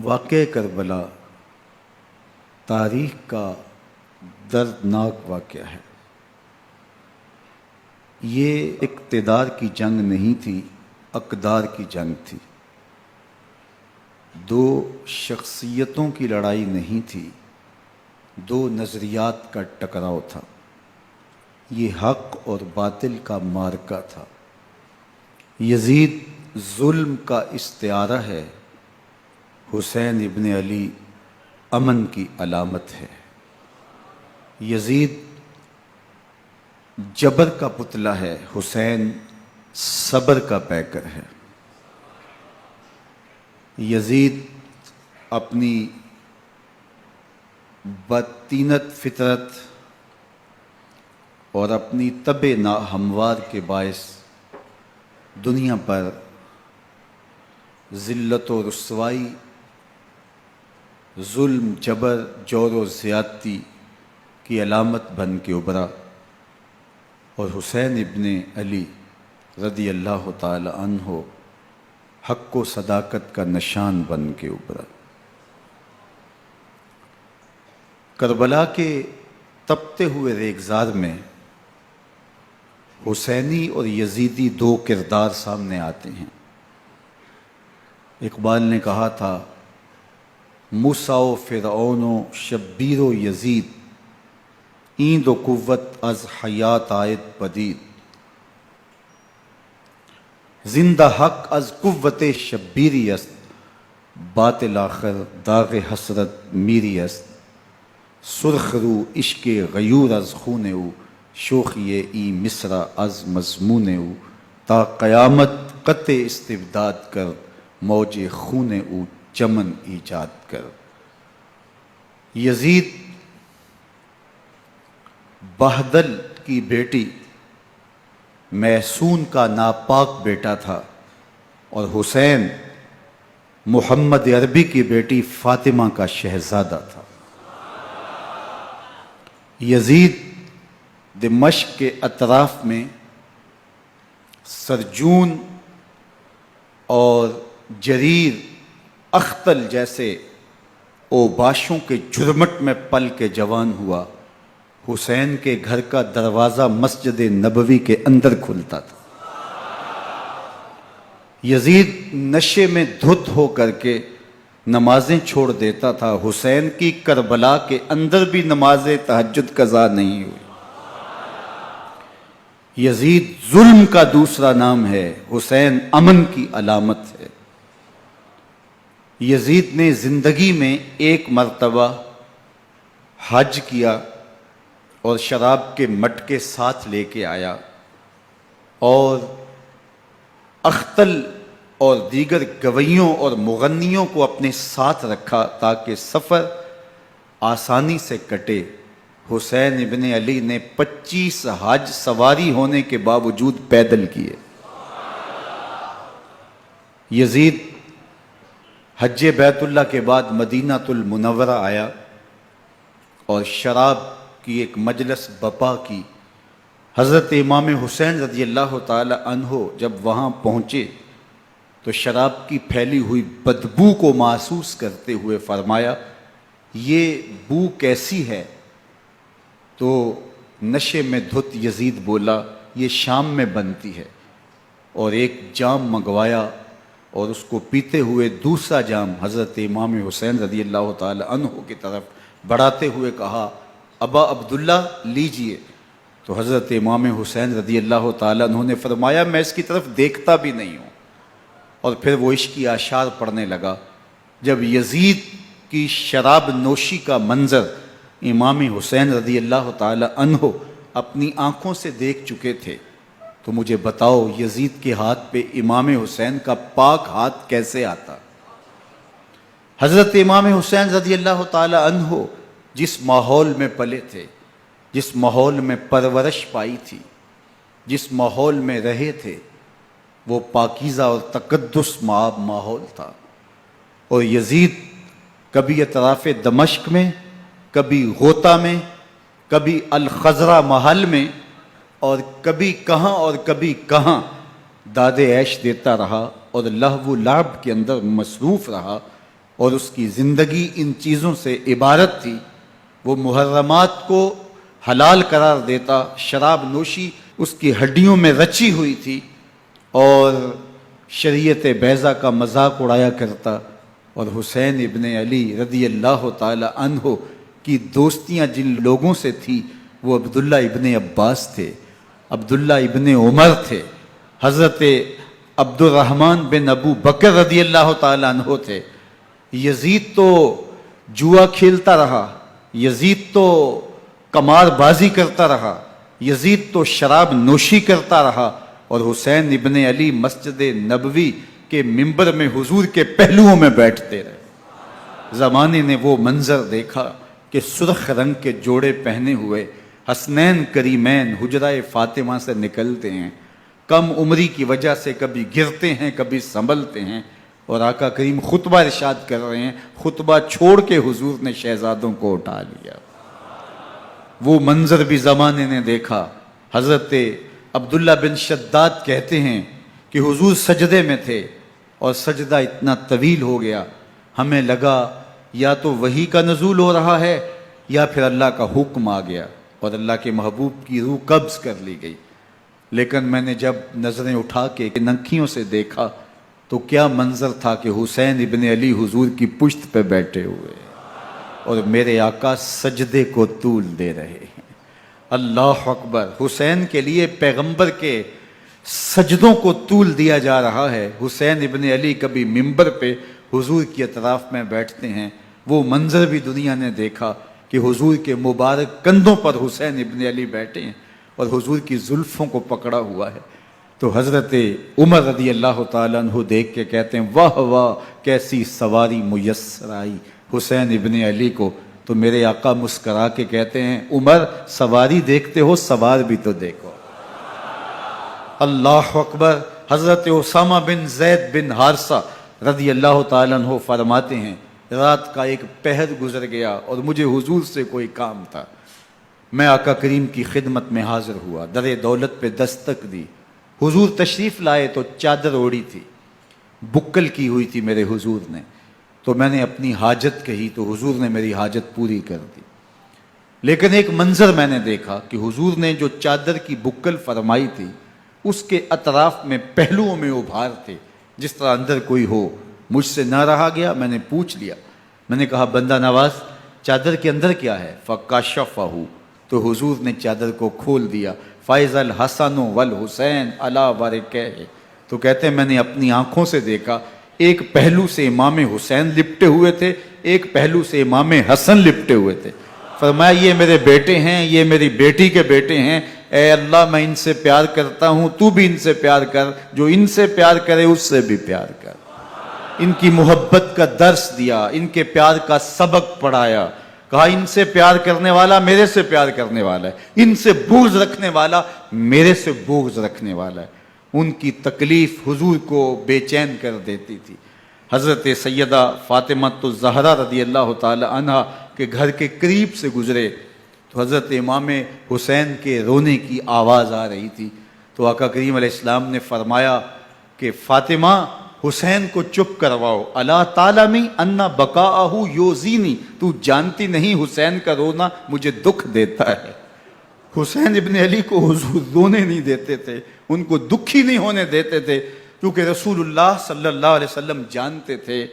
واقعہ کربلا تاریخ کا دردناک واقعہ ہے۔ یہ اقتدار کی جنگ نہیں تھی، اقدار کی جنگ تھی۔ دو شخصیتوں کی لڑائی نہیں تھی، دو نظریات کا ٹکراؤ تھا۔ یہ حق اور باطل کا معرکہ تھا۔ یزید ظلم کا استعارہ ہے، حسین ابن علی امن کی علامت ہے۔ یزید جبر کا پتلا ہے، حسین صبر کا پیکر ہے۔ یزید اپنی بدطینت فطرت اور اپنی طبع ناہموار کے باعث دنیا پر ذلت و رسوائی، ظلم، جبر، جور و زیادتی کی علامت بن کے ابھرا، اور حسین ابن علی رضی اللہ تعالی عنہ حق و صداقت کا نشان بن کے ابھرا۔ کربلا کے تپتے ہوئے ریگزار میں حسینی اور یزیدی دو کردار سامنے آتے ہیں۔ اقبال نے کہا تھا، موسیٰ و فرعون و شبیر و یزید، ایند و قوت از حیات آید پدید، زندہ حق از قوت شبیری است، باطل آخر داغ حسرت میری است، سرخ رو عشق غیور از خون او، شوخی ای مصرع از مضمون او، تا قیامت قطع استبداد کر، موج خون او چمن ایجاد کر۔ یزید بہدل کی بیٹی محسون کا ناپاک بیٹا تھا، اور حسین محمد عربی کی بیٹی فاطمہ کا شہزادہ تھا۔ یزید دمشق کے اطراف میں سرجون اور جریر، اختل جیسے اوباشوں کے جھرمٹ میں پل کے جوان ہوا۔ حسین کے گھر کا دروازہ مسجد نبوی کے اندر کھلتا تھا۔ یزید نشے میں دھت ہو کر کے نمازیں چھوڑ دیتا تھا۔ حسین کی کربلا کے اندر بھی نماز تہجد قضا نہیں ہوئی۔ یزید ظلم کا دوسرا نام ہے، حسین امن کی علامت ہے۔ یزید نے زندگی میں ایک مرتبہ حج کیا اور شراب کے مٹکے ساتھ لے کے آیا، اور اختل اور دیگر گویوں اور مغنیوں کو اپنے ساتھ رکھا تاکہ سفر آسانی سے کٹے۔ حسین ابن علی نے 25 حج سواری ہونے کے باوجود پیدل کیے۔ یزید حج بیت اللہ کے بعد مدینہ المنورہ آیا اور شراب کی ایک مجلس بپا کی۔ حضرت امام حسین رضی اللہ تعالی عنہ جب وہاں پہنچے تو شراب کی پھیلی ہوئی بدبو کو محسوس کرتے ہوئے فرمایا، یہ بو کیسی ہے؟ تو نشے میں دھت یزید بولا، یہ شام میں بنتی ہے، اور ایک جام منگوایا اور اس کو پیتے ہوئے دوسرا جام حضرت امام حسین رضی اللہ تعالی عنہ کی طرف بڑھاتے ہوئے کہا، ابا عبداللہ لیجئے۔ تو حضرت امام حسین رضی اللہ تعالی عنہ نے فرمایا، میں اس کی طرف دیکھتا بھی نہیں ہوں، اور پھر وہ عشقی اشعار پڑھنے لگا۔ جب یزید کی شراب نوشی کا منظر امام حسین رضی اللہ تعالی عنہ اپنی آنکھوں سے دیکھ چکے تھے تو مجھے بتاؤ، یزید کے ہاتھ پہ امام حسین کا پاک ہاتھ کیسے آتا؟ حضرت امام حسین رضی اللہ تعالی عنہ جس ماحول میں پلے تھے، جس ماحول میں پرورش پائی تھی، جس ماحول میں رہے تھے، وہ پاکیزہ اور تقدس مآب ماحول تھا۔ اور یزید کبھی اطراف دمشق میں، کبھی غوطہ میں، کبھی الخضرہ محل میں، اور کبھی کہاں اور کبھی کہاں داد عیش دیتا رہا اور لہو و لعب کے اندر مصروف رہا، اور اس کی زندگی ان چیزوں سے عبارت تھی. وہ محرمات کو حلال قرار دیتا، شراب نوشی اس کی ہڈیوں میں رچی ہوئی تھی، اور شریعت بیضا کا مذاق اڑایا کرتا. اور حسین ابن علی رضی اللہ تعالی عنہ کی دوستیاں جن لوگوں سے تھی وہ عبداللہ ابن عباس تھے، عبداللہ ابن عمر تھے، حضرت عبد الرحمن بن ابو بکر رضی اللہ تعالی عنہ تھے. یزید تو جوا کھیلتا رہا، یزید تو قمار بازی کرتا رہا، یزید تو شراب نوشی کرتا رہا، اور حسین ابن علی مسجد نبوی کے ممبر میں حضور کے پہلوؤں میں بیٹھتے رہے. زمانے نے وہ منظر دیکھا کہ سرخ رنگ کے جوڑے پہنے ہوئے حسنین کریمین حجرہ فاطمہ سے نکلتے ہیں. کم عمری کی وجہ سے کبھی گرتے ہیں کبھی سنبھلتے ہیں، اور آقا کریم خطبہ ارشاد کر رہے ہیں، خطبہ چھوڑ کے حضور نے شہزادوں کو اٹھا لیا. وہ منظر بھی زمانے نے دیکھا. حضرت عبداللہ بن شداد کہتے ہیں کہ حضور سجدے میں تھے اور سجدہ اتنا طویل ہو گیا، ہمیں لگا یا تو وحی کا نزول ہو رہا ہے یا پھر اللہ کا حکم آ گیا اور اللہ کے محبوب کی روح قبض کر لی گئی. لیکن میں نے جب نظریں اٹھا کے ننکیوں سے دیکھا تو کیا منظر تھا کہ حسین ابن علی حضور کی پشت پہ بیٹھے ہوئے اور میرے آقا سجدے کو طول دے رہے ہیں. اللہ اکبر. حسین کے لیے پیغمبر کے سجدوں کو طول دیا جا رہا ہے. حسین ابن علی کبھی ممبر پہ حضور کی اطراف میں بیٹھتے ہیں. وہ منظر بھی دنیا نے دیکھا کہ حضور کے مبارک کندھوں پر حسین ابن علی بیٹھے ہیں اور حضور کی زلفوں کو پکڑا ہوا ہے. تو حضرت عمر رضی اللہ تعالیٰ عنہ دیکھ کے کہتے ہیں واہ واہ کیسی سواری میسر آئی حسین ابن علی کو. تو میرے آقا مسکرا کے کہتے ہیں عمر سواری دیکھتے ہو سوار بھی تو دیکھو. اللہ اکبر. حضرت اسامہ بن زید بن حارثہ رضی اللہ تعالیٰ عنہ فرماتے ہیں رات کا ایک پہر گزر گیا اور مجھے حضور سے کوئی کام تھا. میں آقا کریم کی خدمت میں حاضر ہوا، در دولت پہ دستک دی. حضور تشریف لائے تو چادر اوڑی تھی، بکل کی ہوئی تھی میرے حضور نے. تو میں نے اپنی حاجت کہی تو حضور نے میری حاجت پوری کر دی. لیکن ایک منظر میں نے دیکھا کہ حضور نے جو چادر کی بکل فرمائی تھی اس کے اطراف میں پہلوؤں میں ابھار تھے جس طرح اندر کوئی ہو. مجھ سے نہ رہا گیا، میں نے پوچھ لیا. میں نے کہا بندہ نواز چادر کے اندر کیا ہے؟ فکاشفہ. تو حضور نے چادر کو کھول دیا. فائز الحسن والحسین علی ورکہ. تو کہتے ہیں میں نے اپنی آنکھوں سے دیکھا ایک پہلو سے امام حسین لپٹے ہوئے تھے، ایک پہلو سے امام حسن لپٹے ہوئے تھے. فرمایا یہ میرے بیٹے ہیں، یہ میری بیٹی کے بیٹے ہیں. اے اللہ میں ان سے پیار کرتا ہوں، تو بھی ان سے پیار کر، جو ان سے پیار کرے اس سے بھی پیار کر. ان کی محبت کا درس دیا، ان کے پیار کا سبق پڑھایا. کہا ان سے پیار کرنے والا میرے سے پیار کرنے والا ہے، ان سے بغض رکھنے والا میرے سے بغض رکھنے والا ہے. ان کی تکلیف حضور کو بے چین کر دیتی تھی. حضرت سیدہ فاطمہ الزہرا رضی اللہ تعالی عنہا کے گھر کے قریب سے گزرے تو حضرت امام حسین کے رونے کی آواز آ رہی تھی. تو آقا کریم علیہ السلام نے فرمایا کہ فاطمہ حسین کو چپ کرواؤ. اللہ تعالیٰ انا بقاءہ یوزینی، تو جانتی نہیں حسین کا رونا مجھے دکھ دیتا ہے. حسین ابن علی کو حضور رونے نہیں دیتے تھے، ان کو دکھی نہیں ہونے دیتے تھے، کیونکہ رسول اللہ صلی اللہ علیہ وسلم جانتے تھے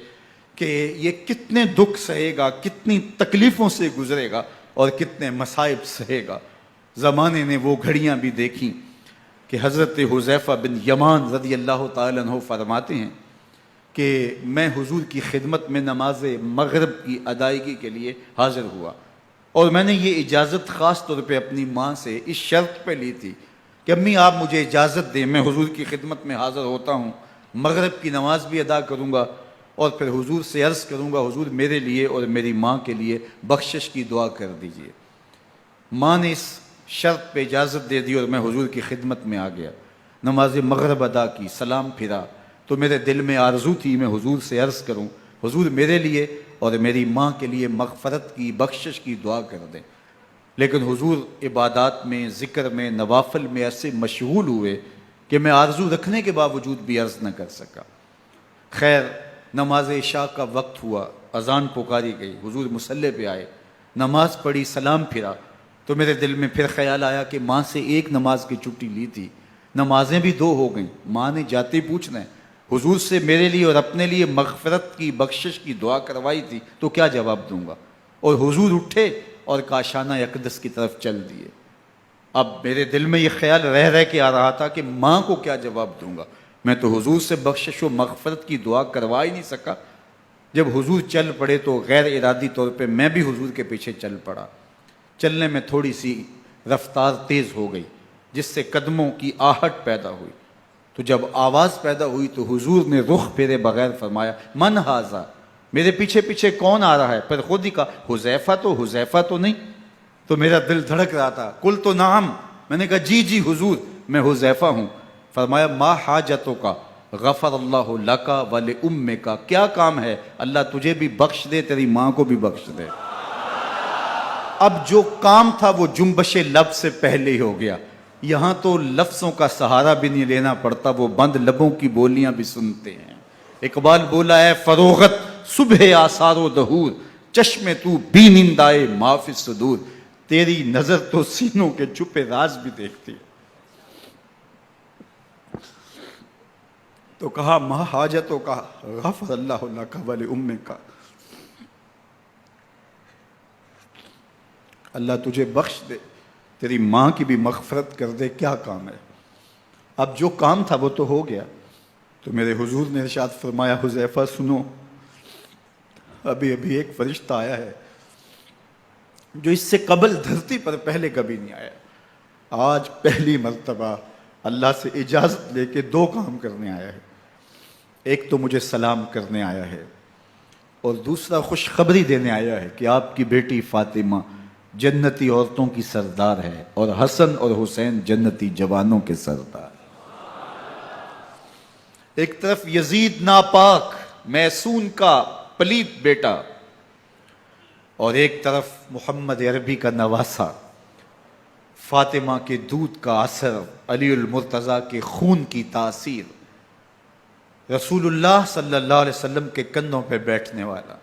کہ یہ کتنے دکھ سہے گا، کتنی تکلیفوں سے گزرے گا اور کتنے مصائب سہے گا. زمانے نے وہ گھڑیاں بھی دیکھیں کہ حضرت حذیفہ بن یمان رضی اللہ تعالیٰ عنہ فرماتے ہیں کہ میں حضور کی خدمت میں نماز مغرب کی ادائیگی کے لیے حاضر ہوا، اور میں نے یہ اجازت خاص طور پہ اپنی ماں سے اس شرط پہ لی تھی کہ امی آپ مجھے اجازت دیں، میں حضور کی خدمت میں حاضر ہوتا ہوں، مغرب کی نماز بھی ادا کروں گا اور پھر حضور سے عرض کروں گا حضور میرے لیے اور میری ماں کے لیے بخشش کی دعا کر دیجئے. ماں نے اس شرط پہ اجازت دے دی اور میں حضور کی خدمت میں آ گیا. نماز مغرب ادا کی، سلام پھرا تو میرے دل میں آرزو تھی میں حضور سے عرض کروں حضور میرے لیے اور میری ماں کے لیے مغفرت کی بخشش کی دعا کر دیں. لیکن حضور عبادات میں، ذکر میں، نوافل میں ایسے مشغول ہوئے کہ میں آرزو رکھنے کے باوجود بھی عرض نہ کر سکا. خیر نماز عشاء کا وقت ہوا اذان پکاری گئی، حضور مصلی پہ آئے، نماز پڑھی، سلام پھرا، تو میرے دل میں پھر خیال آیا کہ ماں سے ایک نماز کی چھٹی لی تھی، نمازیں بھی 2 ہو گئیں، ماں نے جاتے پوچھنا ہے حضور سے میرے لیے اور اپنے لیے مغفرت کی بخشش کی دعا کروائی تھی، تو کیا جواب دوں گا؟ اور حضور اٹھے اور کاشانہ اقدس کی طرف چل دیے۔ اب میرے دل میں یہ خیال رہ کے آ رہا تھا کہ ماں کو کیا جواب دوں گا؟ میں تو حضور سے بخشش و مغفرت کی دعا کروا ہی نہیں سکا۔ جب حضور چل پڑے تو غیر ارادی طور پہ میں بھی حضور کے پیچھے چل پڑا۔ چلنے میں تھوڑی سی رفتار تیز ہو گئی، جس سے قدموں کی آہٹ پیدا ہوئی، تو جب آواز پیدا ہوئی تو حضور نے رخ پھیرے بغیر فرمایا من ھذا، میرے پیچھے پیچھے کون آ رہا ہے؟ پھر خود ہی کہا حذیفہ تو نہیں؟ تو میرا دل دھڑک رہا تھا، قلت نعم، میں نے کہا جی جی حضور میں حذیفہ ہوں۔ فرمایا ما حاجتوں کا غفر اللہ لک ولامک، کیا کام ہے؟ اللہ تجھے بھی بخش دے، تیری ماں کو بھی بخش دے۔ اب جو کام تھا وہ جنبش لب سے پہلے ہی ہو گیا، یہاں تو لفظوں کا سہارا بھی نہیں لینا پڑتا، وہ بند لبوں کی بولیاں بھی سنتے ہیں۔ اقبال بولا ہے فروغت صبح آثار و دہور، چشم تو بی نندائے ما فی الصدور، تیری نظر تو سینوں کے چھپے راز بھی دیکھتی ہے۔ تو کہا ما حاجتوں کا غفر اللہ لک ولامک، اللہ تجھے بخش دے، تیری ماں کی بھی مغفرت کر دے، کیا کام ہے؟ اب جو کام تھا وہ تو ہو گیا۔ تو میرے حضور نے ارشاد فرمایا حذیفہ سنو، ابھی ایک فرشتہ آیا ہے جو اس سے قبل دھرتی پر پہلے کبھی نہیں آیا، آج پہلی مرتبہ اللہ سے اجازت لے کے 2 کام کرنے آیا ہے۔ ایک تو مجھے سلام کرنے آیا ہے، اور دوسرا خوشخبری دینے آیا ہے کہ آپ کی بیٹی فاطمہ جنتی عورتوں کی سردار ہے، اور حسن اور حسین جنتی جوانوں کے سردار۔ ایک طرف یزید ناپاک میسون کا پلیت بیٹا، اور ایک طرف محمد عربی کا نواسا، فاطمہ کے دودھ کا اثر، علی المرتضیٰ کے خون کی تاثیر، رسول اللہ صلی اللہ علیہ وسلم کے کندھوں پہ بیٹھنے والا۔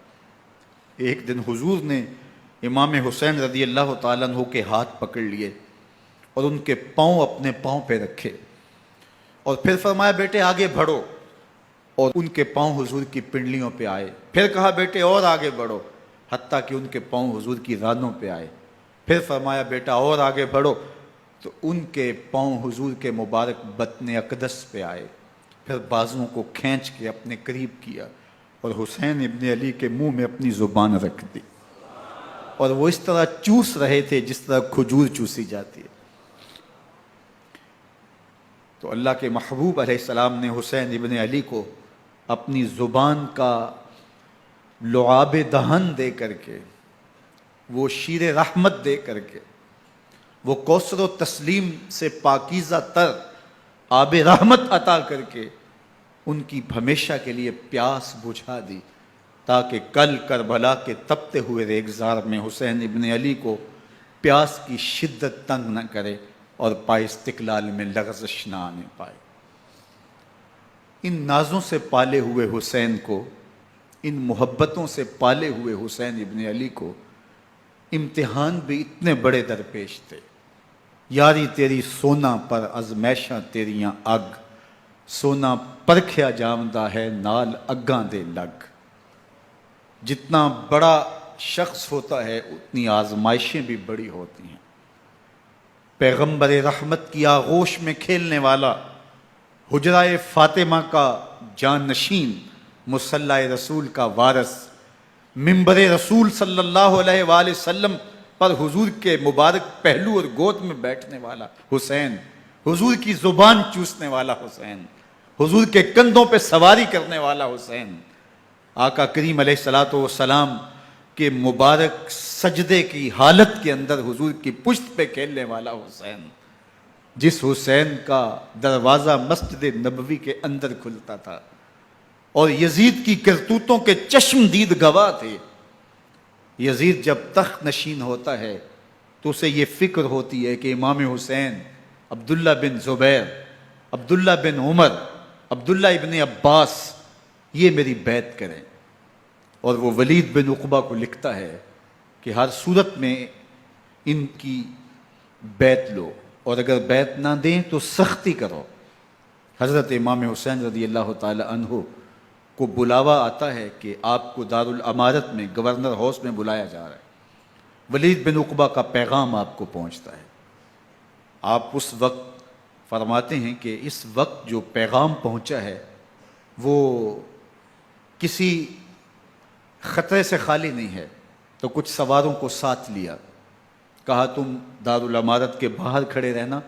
ایک دن حضور نے امام حسین رضی اللہ تعالیٰ عنہ کے ہاتھ پکڑ لیے اور ان کے پاؤں اپنے پاؤں پہ رکھے، اور پھر فرمایا بیٹے آگے بڑھو، اور ان کے پاؤں حضور کی پنڈلیوں پہ آئے۔ پھر کہا بیٹے اور آگے بڑھو، حتیٰ کہ ان کے پاؤں حضور کی رانوں پہ آئے۔ پھر فرمایا بیٹا اور آگے بڑھو، تو ان کے پاؤں حضور کے مبارک بطن اقدس پہ آئے۔ پھر بازوؤں کو کھینچ کے اپنے قریب کیا، اور حسین ابن علی کے منہ میں اپنی زبان رکھ دی، اور وہ اس طرح چوس رہے تھے جس طرح کھجور چوسی جاتی ہے۔ تو اللہ کے محبوب علیہ السلام نے حسین ابن علی کو اپنی زبان کا لعاب دہن دے کر کے، وہ شیر رحمت دے کر کے، وہ کوثر و تسلیم سے پاکیزہ تر آب رحمت عطا کر کے ان کی ہمیشہ کے لیے پیاس بجھا دی، تاکہ کل کربلا کے تپتے ہوئے ریگزار میں حسین ابن علی کو پیاس کی شدت تنگ نہ کرے اور پائے استقلال میں لغزش نہ آنے پائے۔ ان نازوں سے پالے ہوئے حسین کو، ان محبتوں سے پالے ہوئے حسین ابن علی کو امتحان بھی اتنے بڑے درپیش تھے۔ یاری تیری سونا پر ازمیشاں تیریاں اگ، سونا پرکھیا جامدہ ہے نال اگاں دے لگ۔ جتنا بڑا شخص ہوتا ہے اتنی آزمائشیں بھی بڑی ہوتی ہیں۔ پیغمبر رحمت کی آغوش میں کھیلنے والا، حجرہ فاطمہ کا جانشین، مصلی رسول کا وارث، منبر رسول صلی اللہ علیہ وآلہ وسلم پر حضور کے مبارک پہلو اور گود میں بیٹھنے والا حسین، حضور کی زبان چوسنے والا حسین، حضور کے کندھوں پہ سواری کرنے والا حسین، آقا کریم علیہ الصلوۃ والسلام کے مبارک سجدے کی حالت کے اندر حضور کی پشت پہ کھیلنے والا حسین، جس حسین کا دروازہ مسجد نبوی کے اندر کھلتا تھا اور یزید کی کرتوتوں کے چشم دید گواہ تھے۔ یزید جب تخت نشین ہوتا ہے تو اسے یہ فکر ہوتی ہے کہ امام حسین، عبداللہ بن زبیر، عبداللہ بن عمر، عبداللہ ابن عباس، یہ میری بیعت کریں، اور وہ ولید بن عقبہ کو لکھتا ہے کہ ہر صورت میں ان کی بیعت لو، اور اگر بیعت نہ دیں تو سختی کرو۔ حضرت امام حسین رضی اللہ تعالی عنہ کو بلاوا آتا ہے کہ آپ کو دارالامارت میں گورنر ہاؤس میں بلایا جا رہا ہے، ولید بن عقبہ کا پیغام آپ کو پہنچتا ہے۔ آپ اس وقت فرماتے ہیں کہ اس وقت جو پیغام پہنچا ہے وہ کسی خطرے سے خالی نہیں ہے، تو کچھ سواروں کو ساتھ لیا، کہا تم دارالامارت کے باہر کھڑے رہنا،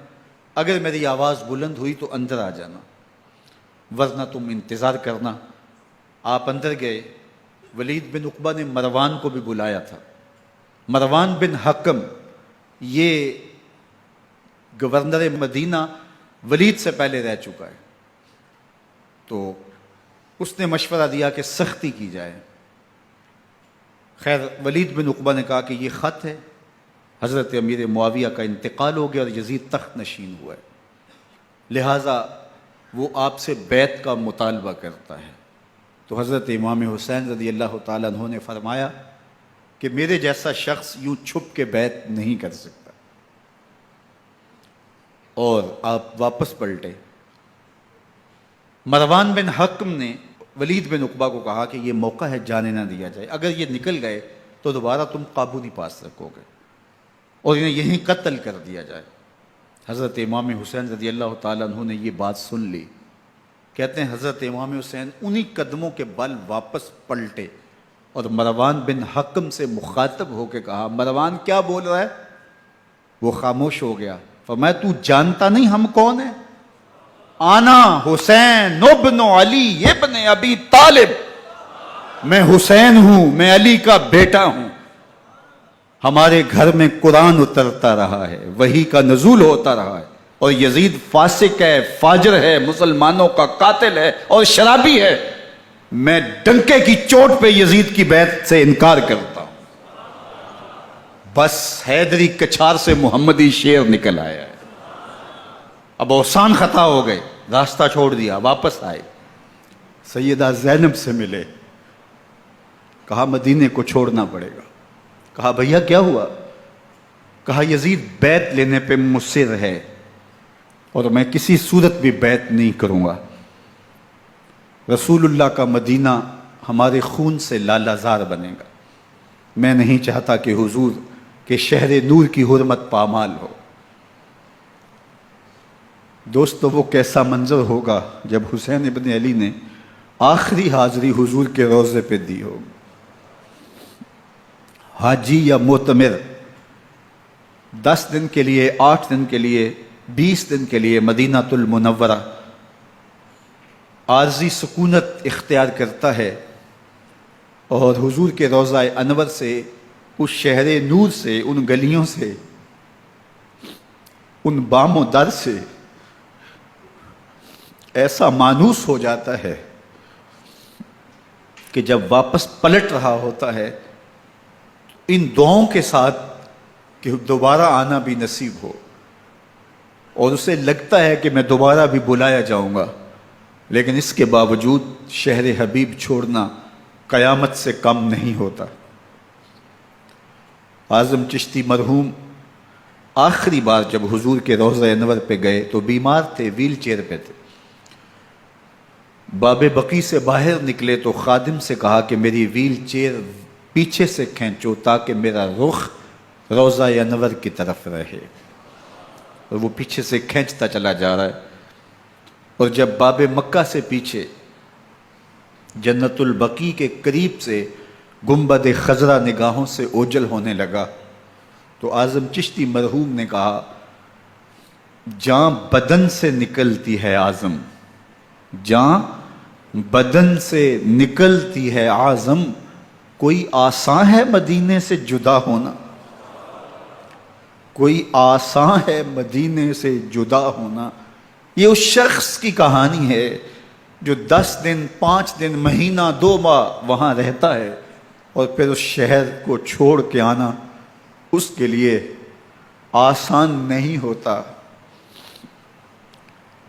اگر میری آواز بلند ہوئی تو اندر آ جانا، ورنہ تم انتظار کرنا۔ آپ اندر گئے۔ ولید بن عقبہ نے مروان کو بھی بلایا تھا۔ مروان بن حکم یہ گورنر مدینہ ولید سے پہلے رہ چکا ہے، تو اس نے مشورہ دیا کہ سختی کی جائے۔ خیر ولید بن عقبہ نے کہا کہ یہ خط ہے، حضرت امیر معاویہ کا انتقال ہو گیا اور یزید تخت نشین ہوا ہے، لہٰذا وہ آپ سے بیعت کا مطالبہ کرتا ہے۔ تو حضرت امام حسین رضی اللہ تعالیٰ عنہ نے فرمایا کہ میرے جیسا شخص یوں چھپ کے بیعت نہیں کر سکتا، اور آپ واپس پلٹے۔ مروان بن حکم نے ولید بن عقبہ کو کہا کہ یہ موقع ہے جانے نہ دیا جائے، اگر یہ نکل گئے تو دوبارہ تم قابو نہیں پا سکو گے، اور انہیں یہیں قتل کر دیا جائے۔ حضرت امام حسین رضی اللہ تعالیٰ عنہ نے یہ بات سن لی۔ کہتے ہیں حضرت امام حسین انہی قدموں کے بل واپس پلٹے اور مروان بن حکم سے مخاطب ہو کے کہا، مروان کیا بول رہا ہے؟ وہ خاموش ہو گیا۔ فرمایا تو جانتا نہیں ہم کون ہیں؟ آنا حسین ابن علی ابن ابی طالب، میں حسین ہوں، میں علی کا بیٹا ہوں، ہمارے گھر میں قرآن اترتا رہا ہے، وحی کا نزول ہوتا رہا ہے، اور یزید فاسق ہے، فاجر ہے، مسلمانوں کا قاتل ہے اور شرابی ہے، میں ڈنکے کی چوٹ پہ یزید کی بیعت سے انکار کرتا ہوں۔ بس حیدری کچھار سے محمدی شیر نکل آیا ہے۔ اب اوسان خطا ہو گئے، راستہ چھوڑ دیا، واپس آئے، سیدہ زینب سے ملے، کہا مدینے کو چھوڑنا پڑے گا۔ کہا بھیا کیا ہوا؟ کہا یزید بیعت لینے پہ مصر ہے اور میں کسی صورت بھی بیعت نہیں کروں گا۔ رسول اللہ کا مدینہ ہمارے خون سے لالہ زار بنے گا، میں نہیں چاہتا کہ حضور کے شہر نور کی حرمت پامال ہو۔ دوستو وہ کیسا منظر ہوگا جب حسین ابن علی نے آخری حاضری حضور کے روضے پہ دی ہوگی۔ حاجی یا معتمر 10 دن کے لیے، 8 دن کے لیے، 20 دن کے لیے مدینہ المنورہ عارضی سکونت اختیار کرتا ہے، اور حضور کے روضہ انور سے، اس شہر نور سے، ان گلیوں سے، ان بام و در سے ایسا مانوس ہو جاتا ہے کہ جب واپس پلٹ رہا ہوتا ہے ان دعاؤں کے ساتھ کہ دوبارہ آنا بھی نصیب ہو، اور اسے لگتا ہے کہ میں دوبارہ بھی بلایا جاؤں گا، لیکن اس کے باوجود شہر حبیب چھوڑنا قیامت سے کم نہیں ہوتا۔ اعظم چشتی مرحوم آخری بار جب حضور کے روضہ انور پہ گئے تو بیمار تھے، ویل چیئر پہ تھے۔ باب بقی سے باہر نکلے تو خادم سے کہا کہ میری ویل چیئر پیچھے سے کھینچو تاکہ میرا رخ روضہ انور کی طرف رہے، اور وہ پیچھے سے کھینچتا چلا جا رہا ہے، اور جب باب مکہ سے پیچھے جنت البقیع کے قریب سے گنبد خضرا نگاہوں سے اوجل ہونے لگا تو اعظم چشتی مرحوم نے کہا، جاں بدن سے نکلتی ہے اعظم، جاں بدن سے نکلتی ہے اعظم، کوئی آسان ہے مدینے سے جدا ہونا، کوئی آسان ہے مدینے سے جدا ہونا۔ یہ اس شخص کی کہانی ہے جو 10 دن، 5 دن، مہینہ، 2 ماہ وہاں رہتا ہے، اور پھر اس شہر کو چھوڑ کے آنا اس کے لیے آسان نہیں ہوتا۔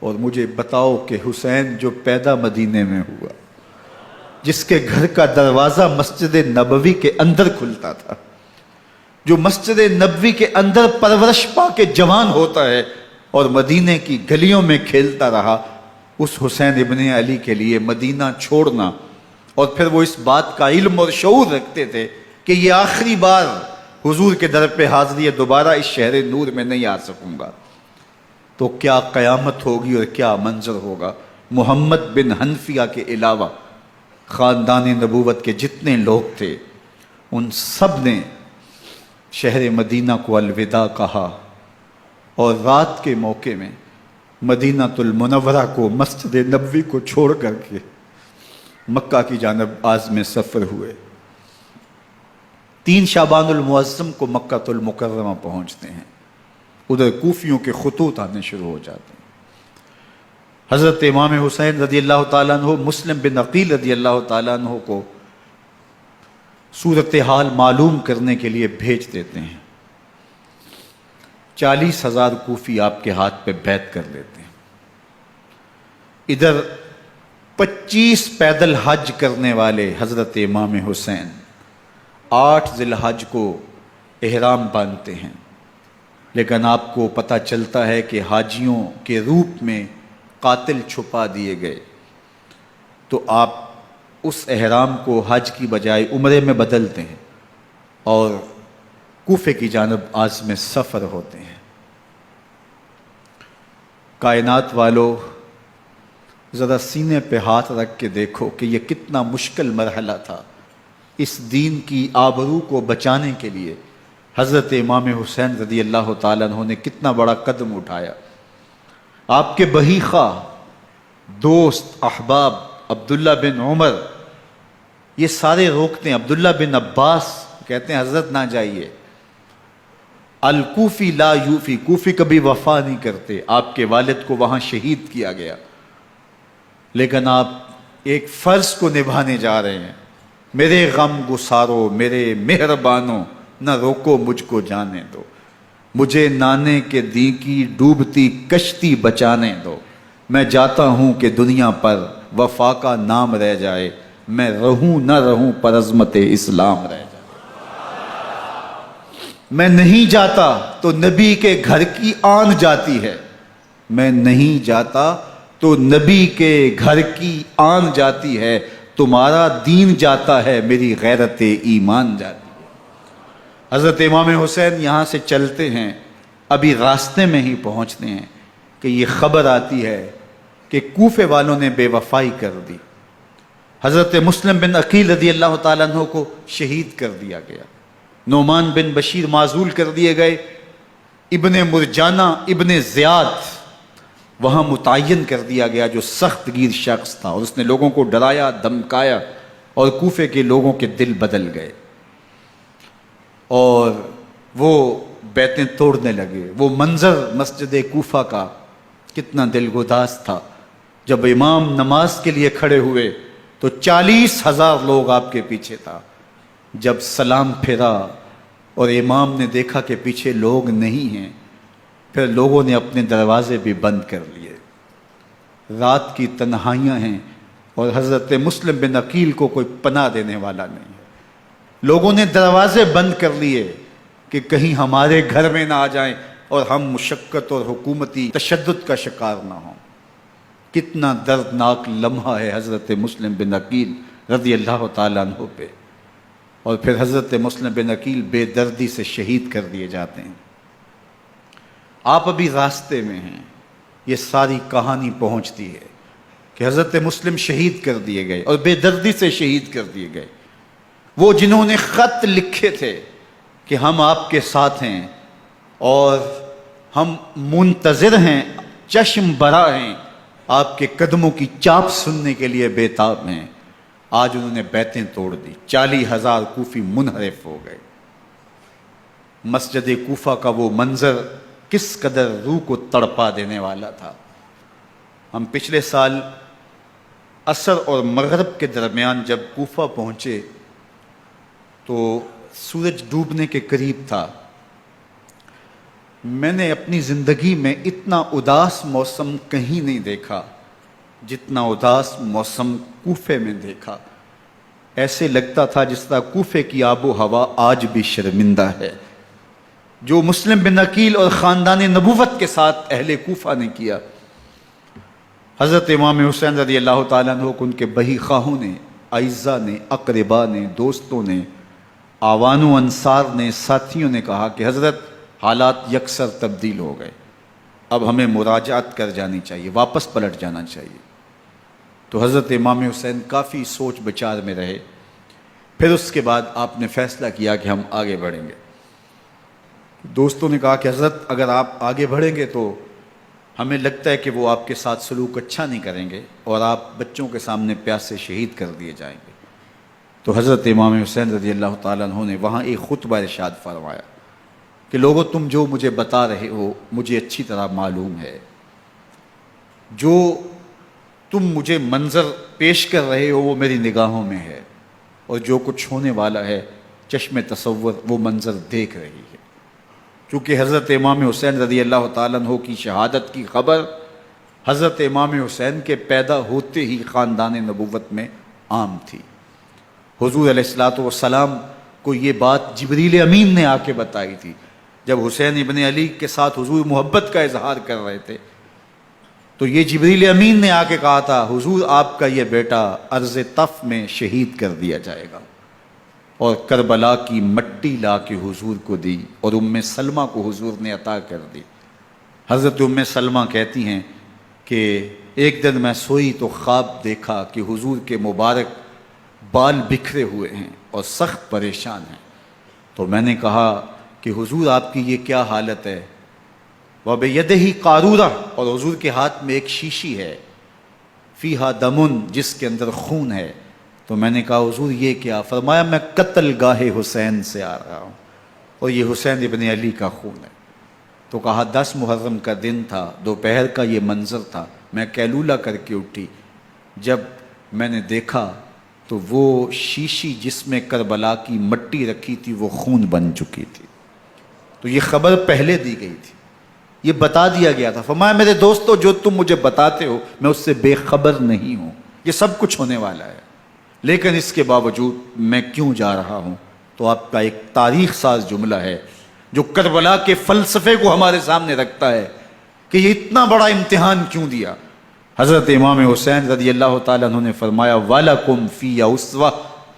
اور مجھے بتاؤ کہ حسین جو پیدا مدینے میں ہوا، جس کے گھر کا دروازہ مسجد نبوی کے اندر کھلتا تھا، جو مسجد نبوی کے اندر پرورش پا کے جوان ہوتا ہے اور مدینے کی گلیوں میں کھیلتا رہا، اس حسین ابن علی کے لیے مدینہ چھوڑنا، اور پھر وہ اس بات کا علم اور شعور رکھتے تھے کہ یہ آخری بار حضور کے در پہ حاضری ہے، دوبارہ اس شہر نور میں نہیں آ سکوں گا، تو کیا قیامت ہوگی اور کیا منظر ہوگا۔ محمد بن حنفیہ کے علاوہ خاندان نبوت کے جتنے لوگ تھے ان سب نے شہر مدینہ کو الوداع کہا، اور رات کے موقع میں مدینہ المنورہ کو، مسجد نبوی کو چھوڑ کر کے مکہ کی جانب عازم سفر ہوئے۔ 3 شعبان المعظم کو مکہ المکرمہ پہنچتے ہیں، ادھر کوفیوں کے خطوط آنے شروع ہو جاتے ہیں۔ حضرت امام حسین رضی اللہ تعالیٰ عنہ مسلم بن عقیل رضی اللہ تعالیٰ عنہ کو صورتحال معلوم کرنے کے لیے بھیج دیتے ہیں۔ 40,000 کوفی آپ کے ہاتھ پہ بیعت کر لیتے ہیں۔ ادھر 25 پیدل حج کرنے والے حضرت امام حسین 8 ذی الحج کو احرام باندھتے ہیں، لیکن آپ کو پتہ چلتا ہے کہ حاجیوں کے روپ میں قاتل چھپا دیے گئے، تو آپ اس احرام کو حج کی بجائے عمرے میں بدلتے ہیں اور کوفے کی جانب عازم سفر ہوتے ہیں۔ کائنات والو، ذرا سینے پہ ہاتھ رکھ کے دیکھو کہ یہ کتنا مشکل مرحلہ تھا۔ اس دین کی آبرو کو بچانے کے لیے حضرت امام حسین رضی اللہ تعالیٰ عنہ نے کتنا بڑا قدم اٹھایا۔ آپ کے بہی خواہ، دوست، احباب عبداللہ بن عمر یہ سارے روکتے ہیں، عبداللہ بن عباس کہتے ہیں حضرت نہ جائیے، الکوفی لا یوفی، کوفی کبھی وفا نہیں کرتے، آپ کے والد کو وہاں شہید کیا گیا، لیکن آپ ایک فرض کو نبھانے جا رہے ہیں۔ میرے غم گسارو، میرے مہربانو، نہ روکو مجھ کو جانے دو، مجھے نانے کے دی کی ڈوبتی کشتی بچانے دو، میں جاتا ہوں کہ دنیا پر وفا کا نام رہ جائے، میں رہوں نہ رہوں پر عظمت اسلام رہ جائے۔ میں نہیں جاتا تو نبی کے گھر کی آن جاتی ہے، میں نہیں جاتا تو نبی کے گھر کی آن جاتی ہے، تمہارا دین جاتا ہے میری غیرت ایمان جاتی ہے۔ حضرت امام حسین یہاں سے چلتے ہیں، ابھی راستے میں ہی پہنچتے ہیں کہ یہ خبر آتی ہے کہ کوفے والوں نے بے وفائی کر دی، حضرت مسلم بن عقیل رضی اللہ تعالیٰ عنہ کو شہید کر دیا گیا، نعمان بن بشیر معزول کر دیے گئے، ابن مرجانہ ابن زیاد وہاں متعین کر دیا گیا جو سخت گیر شخص تھا، اور اس نے لوگوں کو ڈرایا دھمکایا اور کوفے کے لوگوں کے دل بدل گئے اور وہ بیتیں توڑنے لگے۔ وہ منظر مسجد کوفہ کا کتنا دلگداز تھا، جب امام نماز کے لیے کھڑے ہوئے تو 40,000 لوگ آپ کے پیچھے تھا، جب سلام پھیرا اور امام نے دیکھا کہ پیچھے لوگ نہیں ہیں، پھر لوگوں نے اپنے دروازے بھی بند کر لیے۔ رات کی تنہائیاں ہیں اور حضرت مسلم بن عقیل کو کوئی پناہ دینے والا نہیں ہے، لوگوں نے دروازے بند کر لیے کہ کہیں ہمارے گھر میں نہ آ جائیں اور ہم مشقت اور حکومتی تشدد کا شکار نہ ہوں۔ کتنا دردناک لمحہ ہے حضرت مسلم بن عقیل رضی اللہ تعالیٰ عنہ پہ، اور پھر حضرت مسلم بن عقیل بے دردی سے شہید کر دیے جاتے ہیں۔ آپ ابھی راستے میں ہیں، یہ ساری کہانی پہنچتی ہے کہ حضرت مسلم شہید کر دیے گئے اور بے دردی سے شہید کر دیے گئے۔ وہ جنہوں نے خط لکھے تھے کہ ہم آپ کے ساتھ ہیں اور ہم منتظر ہیں، چشم برا ہیں، آپ کے قدموں کی چاپ سننے کے لیے بےتاب ہیں، آج انہوں نے بیتیں توڑ دی، 40,000 کوفی منحرف ہو گئے۔ مسجد کوفہ کا وہ منظر کس قدر روح کو تڑپا دینے والا تھا۔ ہم پچھلے سال عصر اور مغرب کے درمیان جب کوفہ پہنچے تو سورج ڈوبنے کے قریب تھا۔ میں نے اپنی زندگی میں اتنا اداس موسم کہیں نہیں دیکھا جتنا اداس موسم کوفے میں دیکھا۔ ایسے لگتا تھا جس طرح کوفے کی آب و ہوا آج بھی شرمندہ ہے۔ جو مسلم بن عقیل اور خاندان نبوت کے ساتھ اہل کوفہ نے کیا، حضرت امام حسین رضی اللہ تعالیٰ عنہ کو ان کے بہی خواہوں نے، اعزاء نے، اقربا نے، دوستوں نے، آوان و انصار نے، ساتھیوں نے کہا کہ حضرت حالات یکسر تبدیل ہو گئے، اب ہمیں مراجعت کر جانی چاہیے، واپس پلٹ جانا چاہیے۔ تو حضرت امام حسین کافی سوچ بچار میں رہے، پھر اس کے بعد آپ نے فیصلہ کیا کہ ہم آگے بڑھیں گے۔ دوستوں نے کہا کہ حضرت اگر آپ آگے بڑھیں گے تو ہمیں لگتا ہے کہ وہ آپ کے ساتھ سلوک اچھا نہیں کریں گے اور آپ بچوں کے سامنے پیاسے شہید کر دیے جائیں گے۔ تو حضرت امام حسین رضی اللہ تعالیٰ عنہ نے وہاں ایک خطبہ ارشاد فرمایا کہ لوگوں تم جو مجھے بتا رہے ہو مجھے اچھی طرح معلوم ہے، جو تم مجھے منظر پیش کر رہے ہو وہ میری نگاہوں میں ہے، اور جو کچھ ہونے والا ہے چشم تصور وہ منظر دیکھ رہی ہے۔ چونکہ حضرت امام حسین رضی اللہ تعالیٰ عنہ کی شہادت کی خبر حضرت امام حسین کے پیدا ہوتے ہی خاندان نبوت میں عام تھی۔ حضور علیہ الصلوۃ والسلام کو یہ بات جبریل امین نے آ کے بتائی تھی جب حسین ابن علی کے ساتھ حضور محبت کا اظہار کر رہے تھے، تو یہ جبریل امین نے آ کے کہا تھا حضور آپ کا یہ بیٹا ارض طف میں شہید کر دیا جائے گا، اور کربلا کی مٹی لا کے حضور کو دی اور ام سلمہ کو حضور نے عطا کر دی۔ حضرت ام سلمہ کہتی ہیں کہ ایک دن میں سوئی تو خواب دیکھا کہ حضور کے مبارک بال بکھرے ہوئے ہیں اور سخت پریشان ہیں، تو میں نے کہا کہ حضور آپ کی یہ کیا حالت ہے؟ وَبِيَدِهِ قَارُورَةٌ، اور حضور کے ہاتھ میں ایک شیشی ہے، فِيهَا دَمٌ، جس کے اندر خون ہے۔ تو میں نے کہا حضور یہ کیا؟ فرمایا میں قتل گاہ حسین سے آ رہا ہوں اور یہ حسین ابن علی کا خون ہے۔ تو کہا 10 محرم کا دن تھا، دوپہر کا یہ منظر تھا، میں کیلولہ کر کے اٹھی، جب میں نے دیکھا تو وہ شیشی جس میں کربلا کی مٹی رکھی تھی وہ خون بن چکی تھی۔ تو یہ خبر پہلے دی گئی تھی، یہ بتا دیا گیا تھا۔ فرمایا میرے دوستو جو تم مجھے بتاتے ہو میں اس سے بے خبر نہیں ہوں، یہ سب کچھ ہونے والا ہے، لیکن اس کے باوجود میں کیوں جا رہا ہوں؟ تو آپ کا ایک تاریخ ساز جملہ ہے جو کربلا کے فلسفے کو ہمارے سامنے رکھتا ہے کہ یہ اتنا بڑا امتحان کیوں دیا۔ حضرت امام حسین رضی اللہ تعالیٰ عنہ نے فرمایا وَلَكُمْ فِيَّ أُسْوَةٌ،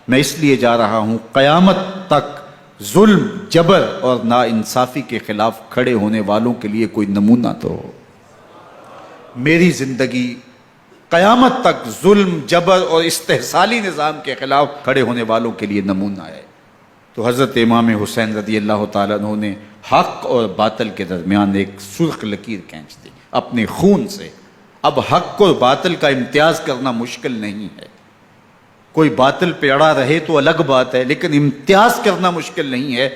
میں اس لیے جا رہا ہوں قیامت تک ظلم، جبر اور ناانصافی کے خلاف کھڑے ہونے والوں کے لیے کوئی نمونہ تو ہو۔ میری زندگی قیامت تک ظلم، جبر اور استحصالی نظام کے خلاف کھڑے ہونے والوں کے لیے نمونہ ہے۔ تو حضرت امام حسین رضی اللہ تعالیٰ عنہ نے حق اور باطل کے درمیان ایک سرخ لکیر کھینچ دی اپنے خون سے۔ اب حق اور باطل کا امتیاز کرنا مشکل نہیں ہے، کوئی باطل پہ اڑا رہے تو الگ بات ہے، لیکن امتیاز کرنا مشکل نہیں ہے۔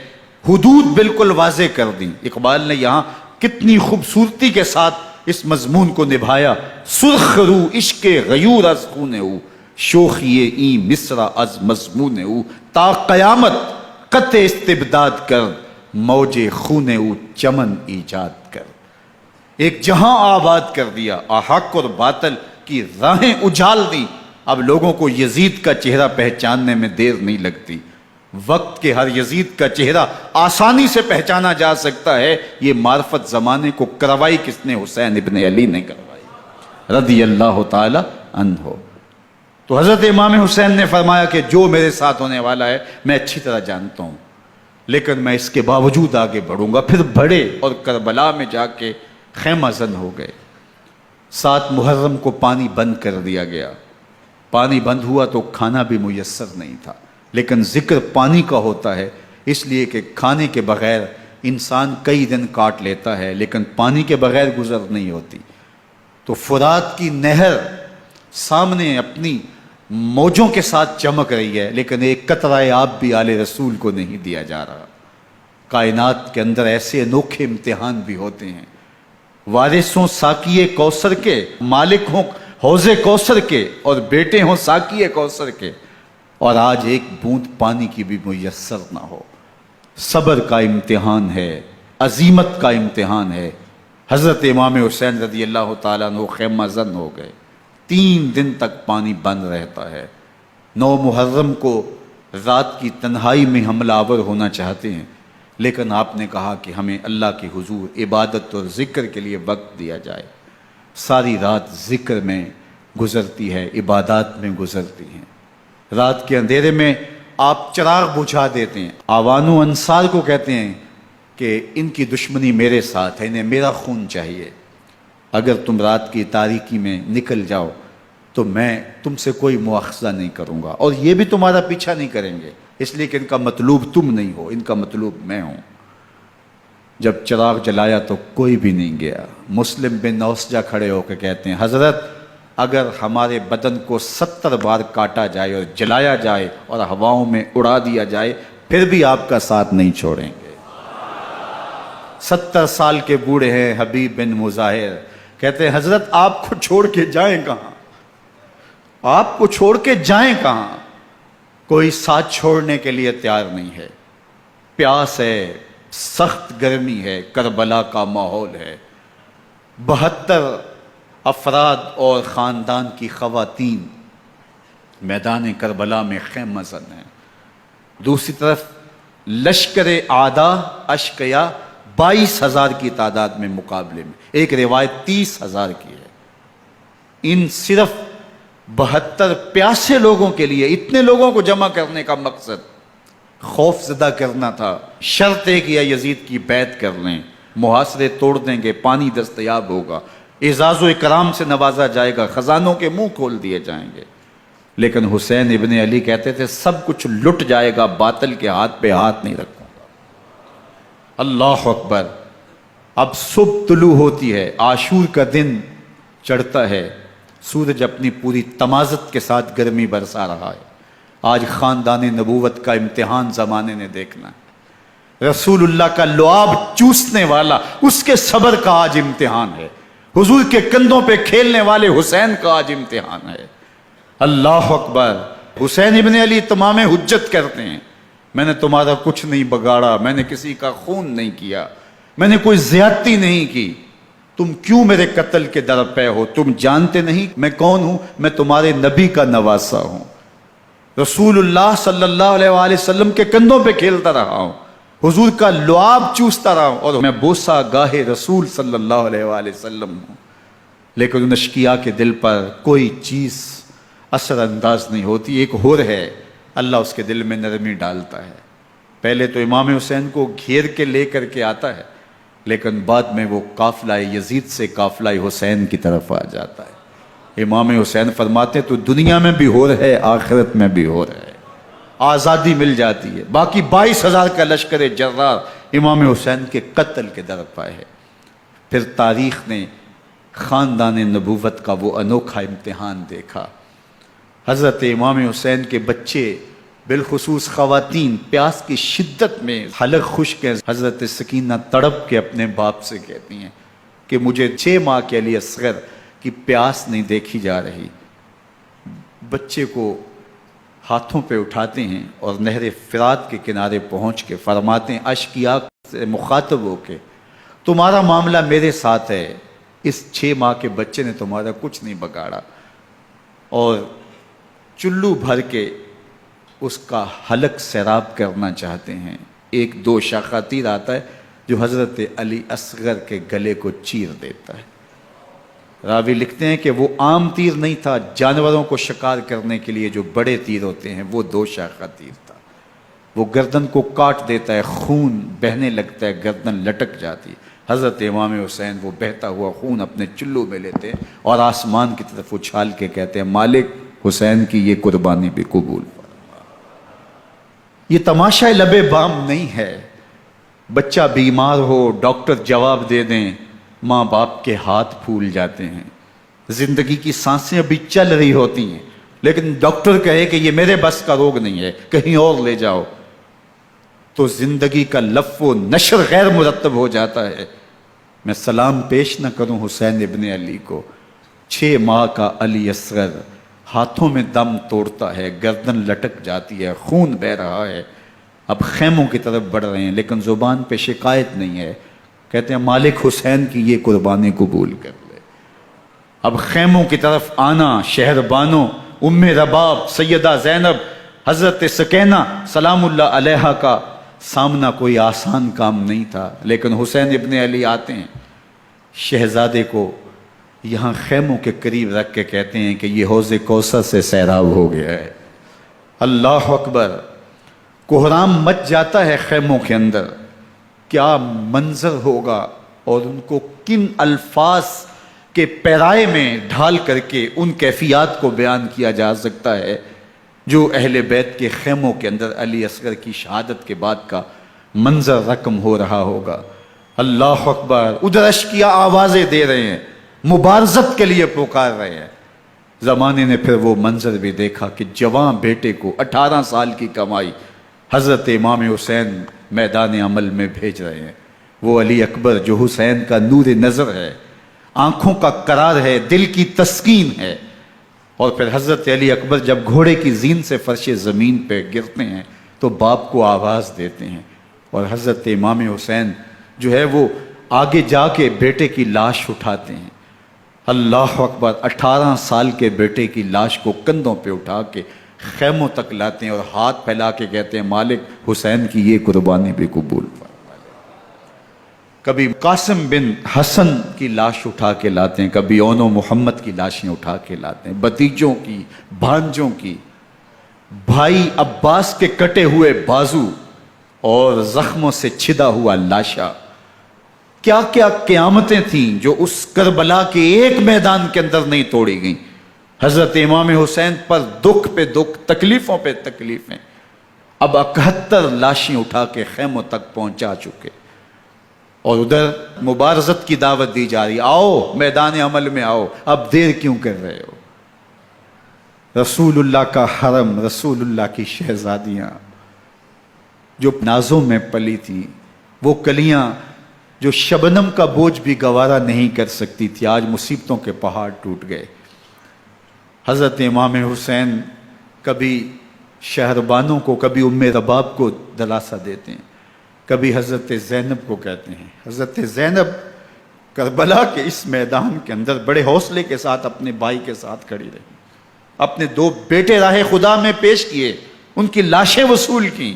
حدود بالکل واضح کر دیں۔ اقبال نے یہاں کتنی خوبصورتی کے ساتھ اس مضمون کو نبھایا۔ سرخ رو عشق غیور از خون او، شوخی این مصرع از مضمون او، تا قیامت قطع استبداد کر، موج خون او چمن ایجاد کر۔ ایک جہاں آباد کر دیا، حق اور باطل کی راہیں اجال دی۔ اب لوگوں کو یزید کا چہرہ پہچاننے میں دیر نہیں لگتی، وقت کے ہر یزید کا چہرہ آسانی سے پہچانا جا سکتا ہے۔ یہ معرفت زمانے کو کروائی کس نے؟ حسین ابن علی نے کروائی رضی اللہ تعالی عنہ۔ تو حضرت امام حسین نے فرمایا کہ جو میرے ساتھ ہونے والا ہے میں اچھی طرح جانتا ہوں، لیکن میں اس کے باوجود آگے بڑھوں گا۔ پھر بڑھے اور کربلا میں جا کے خیمہ زن ہو گئے۔ 7 محرم کو پانی بند کر دیا گیا۔ پانی بند ہوا تو کھانا بھی میسر نہیں تھا، لیکن ذکر پانی کا ہوتا ہے اس لیے کہ کھانے کے بغیر انسان کئی دن کاٹ لیتا ہے، لیکن پانی کے بغیر گزر نہیں ہوتی۔ تو فرات کی نہر سامنے اپنی موجوں کے ساتھ چمک رہی ہے، لیکن ایک قطرہ آب بھی آل رسول کو نہیں دیا جا رہا۔ کائنات کے اندر ایسے انوکھے امتحان بھی ہوتے ہیں۔ وارث ہوں ساقی کوثر کے، مالک ہوں حوض کوثر کے، اور بیٹے ہوں ساقی کوثر کے، اور آج ایک بوند پانی کی بھی میسر نہ ہو۔ صبر کا امتحان ہے، عزیمت کا امتحان ہے۔ حضرت امام حسین رضی اللہ تعالیٰ عنہ خیمہ زن ہو گئے۔ 3 دن تک پانی بند رہتا ہے۔ 9 محرم کو رات کی تنہائی میں حملہ آور ہونا چاہتے ہیں، لیکن آپ نے کہا کہ ہمیں اللہ کے حضور عبادت اور ذکر کے لیے وقت دیا جائے۔ ساری رات ذکر میں گزرتی ہے، عبادات میں گزرتی ہیں۔ رات کے اندھیرے میں آپ چراغ بجھا دیتے ہیں۔ آوان و انصار کو کہتے ہیں کہ ان کی دشمنی میرے ساتھ ہے، انہیں میرا خون چاہیے، اگر تم رات کی تاریکی میں نکل جاؤ تو میں تم سے کوئی مواخذہ نہیں کروں گا، اور یہ بھی تمہارا پیچھا نہیں کریں گے، اس لیے کہ ان کا مطلوب تم نہیں ہو، ان کا مطلوب میں ہوں۔ جب چراغ جلایا تو کوئی بھی نہیں گیا۔ مسلم بن نوسجہ کھڑے ہو کے کہتے ہیں حضرت اگر ہمارے بدن کو 70 بار کاٹا جائے اور جلایا جائے اور ہواؤں میں اڑا دیا جائے پھر بھی آپ کا ساتھ نہیں چھوڑیں گے۔ 70 سال کے بوڑھے ہیں حبیب بن مظاہر، کہتے ہیں حضرت آپ کو چھوڑ کے جائیں کہاں، آپ کو چھوڑ کے جائیں کہاں؟ کوئی ساتھ چھوڑنے کے لیے تیار نہیں ہے۔ پیاس ہے، سخت گرمی ہے، کربلا کا ماحول ہے، 72 افراد اور خاندان کی خواتین میدان کربلا میں خیمہ زن ہیں۔ دوسری طرف لشکر اعداء اشقیا 22,000 کی تعداد میں مقابلے میں، ایک روایت 30,000 کی ہے۔ ان صرف 72 پیاسے لوگوں کے لیے اتنے لوگوں کو جمع کرنے کا مقصد خوف زدہ کرنا تھا۔ شرط ہے کہ یزید کی بیعت کر لیں، محاصرے توڑ دیں گے، پانی دستیاب ہوگا، اعزاز و اکرام سے نوازا جائے گا، خزانوں کے منہ کھول دیے جائیں گے۔ لیکن حسین ابن علی کہتے تھے سب کچھ لٹ جائے گا، باطل کے ہاتھ پہ ہاتھ نہیں رکھوں گا۔ اللہ اکبر۔ اب صبح طلوع ہوتی ہے، عاشور کا دن چڑھتا ہے، سورج اپنی پوری تمازت کے ساتھ گرمی برسا رہا ہے۔ آج خاندان نبوت کا امتحان زمانے نے دیکھنا ہے۔ رسول اللہ کا لعاب چوسنے والا اس کے صبر کا آج امتحان ہے، حضور کے کندھوں پہ کھیلنے والے حسین کا آج امتحان ہے۔ اللہ اکبر۔ حسین ابن علی تمام حجت کرتے ہیں میں نے تمہارا کچھ نہیں بگاڑا، میں نے کسی کا خون نہیں کیا، میں نے کوئی زیادتی نہیں کی، تم کیوں میرے قتل کے در پہ ہو؟ تم جانتے نہیں میں کون ہوں؟ میں تمہارے نبی کا نواسا ہوں، رسول اللہ صلی اللہ علیہ وآلہ وسلم کے کندھوں پہ کھیلتا رہا ہوں، حضور کا لعاب چوستا رہا ہوں، اور میں بوسہ گاہ رسول صلی اللہ علیہ وآلہ وسلم ہوں۔ لیکن ان اشقیاء کے دل پر کوئی چیز اثر انداز نہیں ہوتی۔ ایک ہور ہے، اللہ اس کے دل میں نرمی ڈالتا ہے۔ پہلے تو امام حسین کو گھیر کے لے کر کے آتا ہے، لیکن بعد میں وہ قافلہ یزید سے قافلہ حسین کی طرف آ جاتا ہے۔ امام حسین فرماتے تو دنیا میں بھی ہور ہے، آخرت میں بھی ہور ہے، آزادی مل جاتی ہے۔ باقی 22,000 کا لشکر جرار امام حسین کے قتل کے در پہ ہے۔ پھر تاریخ نے خاندان نبوت کا وہ انوکھا امتحان دیکھا۔ حضرت امام حسین کے بچے بالخصوص خواتین پیاس کی شدت میں حلق خشک ہیں۔ حضرت سکینہ تڑپ کے اپنے باپ سے کہتی ہیں کہ مجھے 6 ماہ کے لیے اصغر کی پیاس نہیں دیکھی جا رہی۔ بچے کو ہاتھوں پہ اٹھاتے ہیں اور نہر فرات کے کنارے پہنچ کے فرماتے ہیں اشقیاء سے مخاطب ہو کے تمہارا معاملہ میرے ساتھ ہے، اس 6 ماہ کے بچے نے تمہارا کچھ نہیں بگاڑا، اور چلو بھر کے اس کا حلق سیراب کرنا چاہتے ہیں۔ ایک 2 شاخہ تیر آتا ہے جو حضرت علی اصغر کے گلے کو چیر دیتا ہے۔ راوی لکھتے ہیں کہ وہ عام تیر نہیں تھا، جانوروں کو شکار کرنے کے لیے جو بڑے تیر ہوتے ہیں وہ 2 شاخہ تیر تھا۔ وہ گردن کو کاٹ دیتا ہے، خون بہنے لگتا ہے، گردن لٹک جاتی ہے۔ حضرت امام حسین وہ بہتا ہوا خون اپنے چلو میں لیتے ہیں اور آسمان کی طرف اچھال کے کہتے ہیں مالک حسین کی یہ قربانی بھی قبول فرما۔ یہ تماشا لبے بام نہیں ہے۔ بچہ بیمار ہو، ڈاکٹر جواب دے دیں، ماں باپ کے ہاتھ پھول جاتے ہیں، زندگی کی سانسیں ابھی چل رہی ہوتی ہیں، لیکن ڈاکٹر کہے کہ یہ میرے بس کا روگ نہیں ہے، کہیں اور لے جاؤ، تو زندگی کا لف و نشر غیر مرتب ہو جاتا ہے۔ میں سلام پیش نہ کروں حسین ابن علی کو، 6 ماہ کا علی اصغر ہاتھوں میں دم توڑتا ہے، گردن لٹک جاتی ہے، خون بہہ رہا ہے۔ اب خیموں کی طرف بڑھ رہے ہیں لیکن زبان پہ شکایت نہیں ہے، کہتے ہیں مالک حسین کی یہ قربانی قبول کر لے۔ اب خیموں کی طرف آنا، شہر بانوں ام رباب سیدہ زینب حضرت سکینہ سلام اللہ علیہا کا سامنا کوئی آسان کام نہیں تھا، لیکن حسین ابن علی آتے ہیں، شہزادے کو یہاں خیموں کے قریب رکھ کے کہتے ہیں کہ یہ حوض کوثر سے سیراب ہو گیا ہے۔ اللہ اکبر، کوہرام مچ جاتا ہے خیموں کے اندر، کیا منظر ہوگا اور ان کو کن الفاظ کے پیرائے میں ڈھال کر کے ان کیفیات کو بیان کیا جا سکتا ہے جو اہل بیت کے خیموں کے اندر علی اصغر کی شہادت کے بعد کا منظر رقم ہو رہا ہوگا۔ اللہ اکبر، ادھر اشکیا آوازیں دے رہے ہیں، مبارزت کے لیے پکار رہے ہیں۔ زمانے نے پھر وہ منظر بھی دیکھا کہ جوان بیٹے کو 18 سال کی کمائی حضرت امام حسین میدان عمل میں بھیج رہے ہیں۔ وہ علی اکبر جو حسین کا نور نظر ہے، آنکھوں کا قرار ہے، دل کی تسکین ہے۔ اور پھر حضرت علی اکبر جب گھوڑے کی زین سے فرش زمین پہ گرتے ہیں تو باپ کو آواز دیتے ہیں، اور حضرت امام حسین جو ہے وہ آگے جا کے بیٹے کی لاش اٹھاتے ہیں۔ اللہ اکبر، 18 سال کے بیٹے کی لاش کو کندھوں پہ اٹھا کے خیموں تک لاتے ہیں اور ہاتھ پھیلا کے کہتے ہیں مالک حسین کی یہ قربانی بھی قبول فرما۔ کبھی قاسم بن حسن کی لاش اٹھا کے لاتے ہیں، کبھی اون و محمد کی لاشیں اٹھا کے لاتے ہیں، بتیجوں کی، بھانجوں کی، بھائی عباس کے کٹے ہوئے بازو اور زخموں سے چھدا ہوا لاشا۔ کیا کیا قیامتیں تھیں جو اس کربلا کے ایک میدان کے اندر نہیں توڑی گئیں۔ حضرت امام حسین پر دکھ پہ دکھ، تکلیفوں پہ تکلیفیں، اب 71 لاشیں اٹھا کے خیموں تک پہنچا چکے، اور ادھر مبارزت کی دعوت دی جا رہی، آؤ میدان عمل میں آؤ، اب دیر کیوں کر رہے ہو۔ رسول اللہ کا حرم، رسول اللہ کی شہزادیاں جو نازوں میں پلی تھیں، وہ کلیاں جو شبنم کا بوجھ بھی گوارا نہیں کر سکتی تھی، آج مصیبتوں کے پہاڑ ٹوٹ گئے۔ حضرت امام حسین کبھی شہربانوں کو، کبھی ام رباب کو دلاسا دیتے ہیں، کبھی حضرت زینب کو کہتے ہیں۔ حضرت زینب کربلا کے اس میدان کے اندر بڑے حوصلے کے ساتھ اپنے بھائی کے ساتھ کھڑی رہی، اپنے 2 بیٹے راہ خدا میں پیش کیے، ان کی لاشیں وصول کی،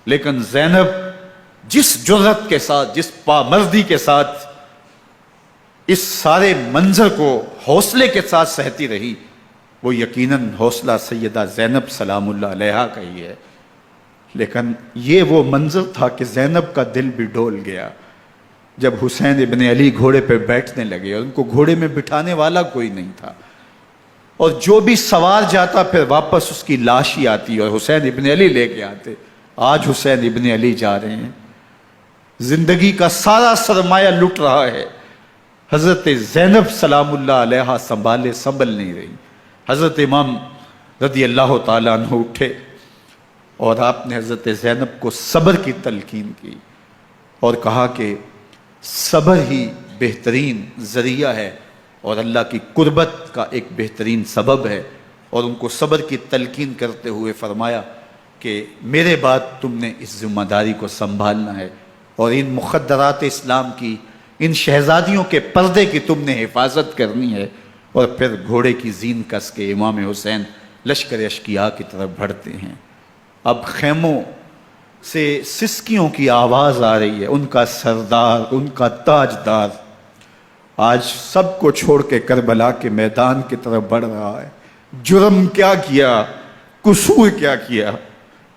لیکن زینب جس جرأت کے ساتھ، جس پامردی کے ساتھ اس سارے منظر کو حوصلے کے ساتھ سہتی رہی، وہ یقیناً حوصلہ سیدہ زینب سلام اللہ علیہا کا ہی ہے۔ لیکن یہ وہ منظر تھا کہ زینب کا دل بھی ڈول گیا جب حسین ابن علی گھوڑے پہ بیٹھنے لگے، اور ان کو گھوڑے میں بٹھانے والا کوئی نہیں تھا، اور جو بھی سوار جاتا پھر واپس اس کی لاش ہی آتی اور حسین ابن علی لے کے آتے۔ آج حسین ابن علی جا رہے ہیں، زندگی کا سارا سرمایہ لٹ رہا ہے، حضرت زینب سلام اللہ علیہا سنبھل نہیں رہی۔ حضرت امام رضی اللہ تعالیٰ عنہ اٹھے اور آپ نے حضرت زینب کو صبر کی تلقین کی اور کہا کہ صبر ہی بہترین ذریعہ ہے اور اللہ کی قربت کا ایک بہترین سبب ہے، اور ان کو صبر کی تلقین کرتے ہوئے فرمایا کہ میرے بعد تم نے اس ذمہ داری کو سنبھالنا ہے، اور ان مخدرات اسلام کی، ان شہزادیوں کے پردے کی تم نے حفاظت کرنی ہے۔ اور پھر گھوڑے کی زین کس کے امام حسین لشکر اشکیا کی طرف بڑھتے ہیں۔ اب خیموں سے سسکیوں کی آواز آ رہی ہے، ان کا سردار، ان کا تاجدار آج سب کو چھوڑ کے کربلا کے میدان کی طرف بڑھ رہا ہے۔ جرم کیا کیا، قصور کیا کیا،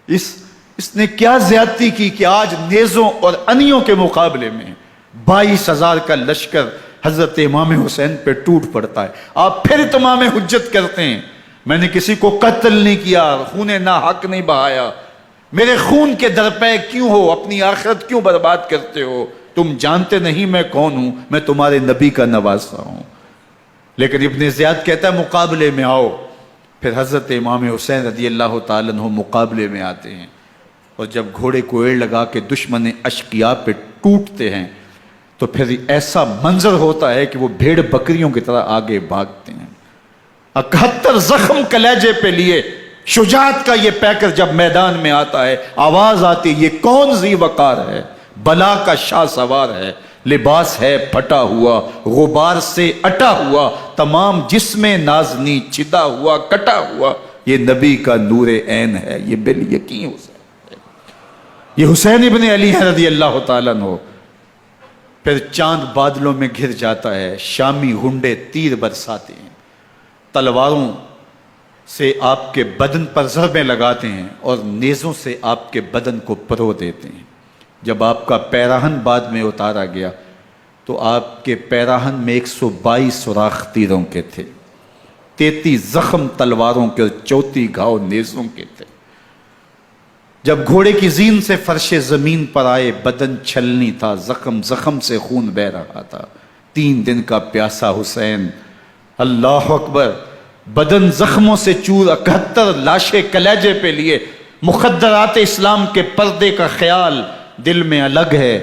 اس نے کیا زیادتی کی کہ آج نیزوں اور انیوں کے مقابلے میں 22,000 کا لشکر حضرت امام حسین پہ ٹوٹ پڑتا ہے۔ آپ پھر اتمام حجت کرتے ہیں، میں نے کسی کو قتل نہیں کیا، خون ناحق نہیں بہایا، میرے خون کے درپے کیوں ہو، اپنی آخرت کیوں برباد کرتے ہو، تم جانتے نہیں میں کون ہوں، میں تمہارے نبی کا نواسا ہوں۔ لیکن ابن زیاد کہتا ہے مقابلے میں آؤ۔ پھر حضرت امام حسین رضی اللہ تعالیٰ عنہ مقابلے میں آتے ہیں، اور جب گھوڑے کو ایڑ لگا کے دشمن اشقیاء پہ ٹوٹتے ہیں تو پھر ایسا منظر ہوتا ہے کہ وہ بھیڑ بکریوں کی طرح آگے بھاگتے ہیں۔ 71 زخم کلیجے پہ لیے شجاعت کا یہ پیکر جب میدان میں آتا ہے، آواز آتی، یہ کون ذی وقار ہے، بلا کا شاہ سوار ہے، لباس ہے پھٹا ہوا غبار سے اٹا ہوا، تمام جسم نازنی چدا ہوا کٹا ہوا، یہ نبی کا نور عین ہے، یہ بالیقین حسین ہے، یہ حسین ابن علی ہے رضی اللہ تعالیٰ عنہ۔ پھر چاند بادلوں میں گھر جاتا ہے، شامی غنڈے تیر برساتے ہیں، تلواروں سے آپ کے بدن پر ضربیں لگاتے ہیں اور نیزوں سے آپ کے بدن کو پرو دیتے ہیں۔ جب آپ کا پیراہن بعد میں اتارا گیا تو آپ کے پیراہن میں 122 سوراخ تیروں کے تھے، 33 زخم تلواروں کے اور 34 گھاؤ نیزوں کے تھے۔ جب گھوڑے کی زین سے فرش زمین پر آئے، بدن چھلنی تھا، زخم زخم سے خون بہ رہا تھا، 3 دن کا پیاسا حسین، اللہ اکبر، بدن زخموں سے چور، 71 لاشیں کلیجے پہ لیے، مخدرات اسلام کے پردے کا خیال دل میں الگ ہے،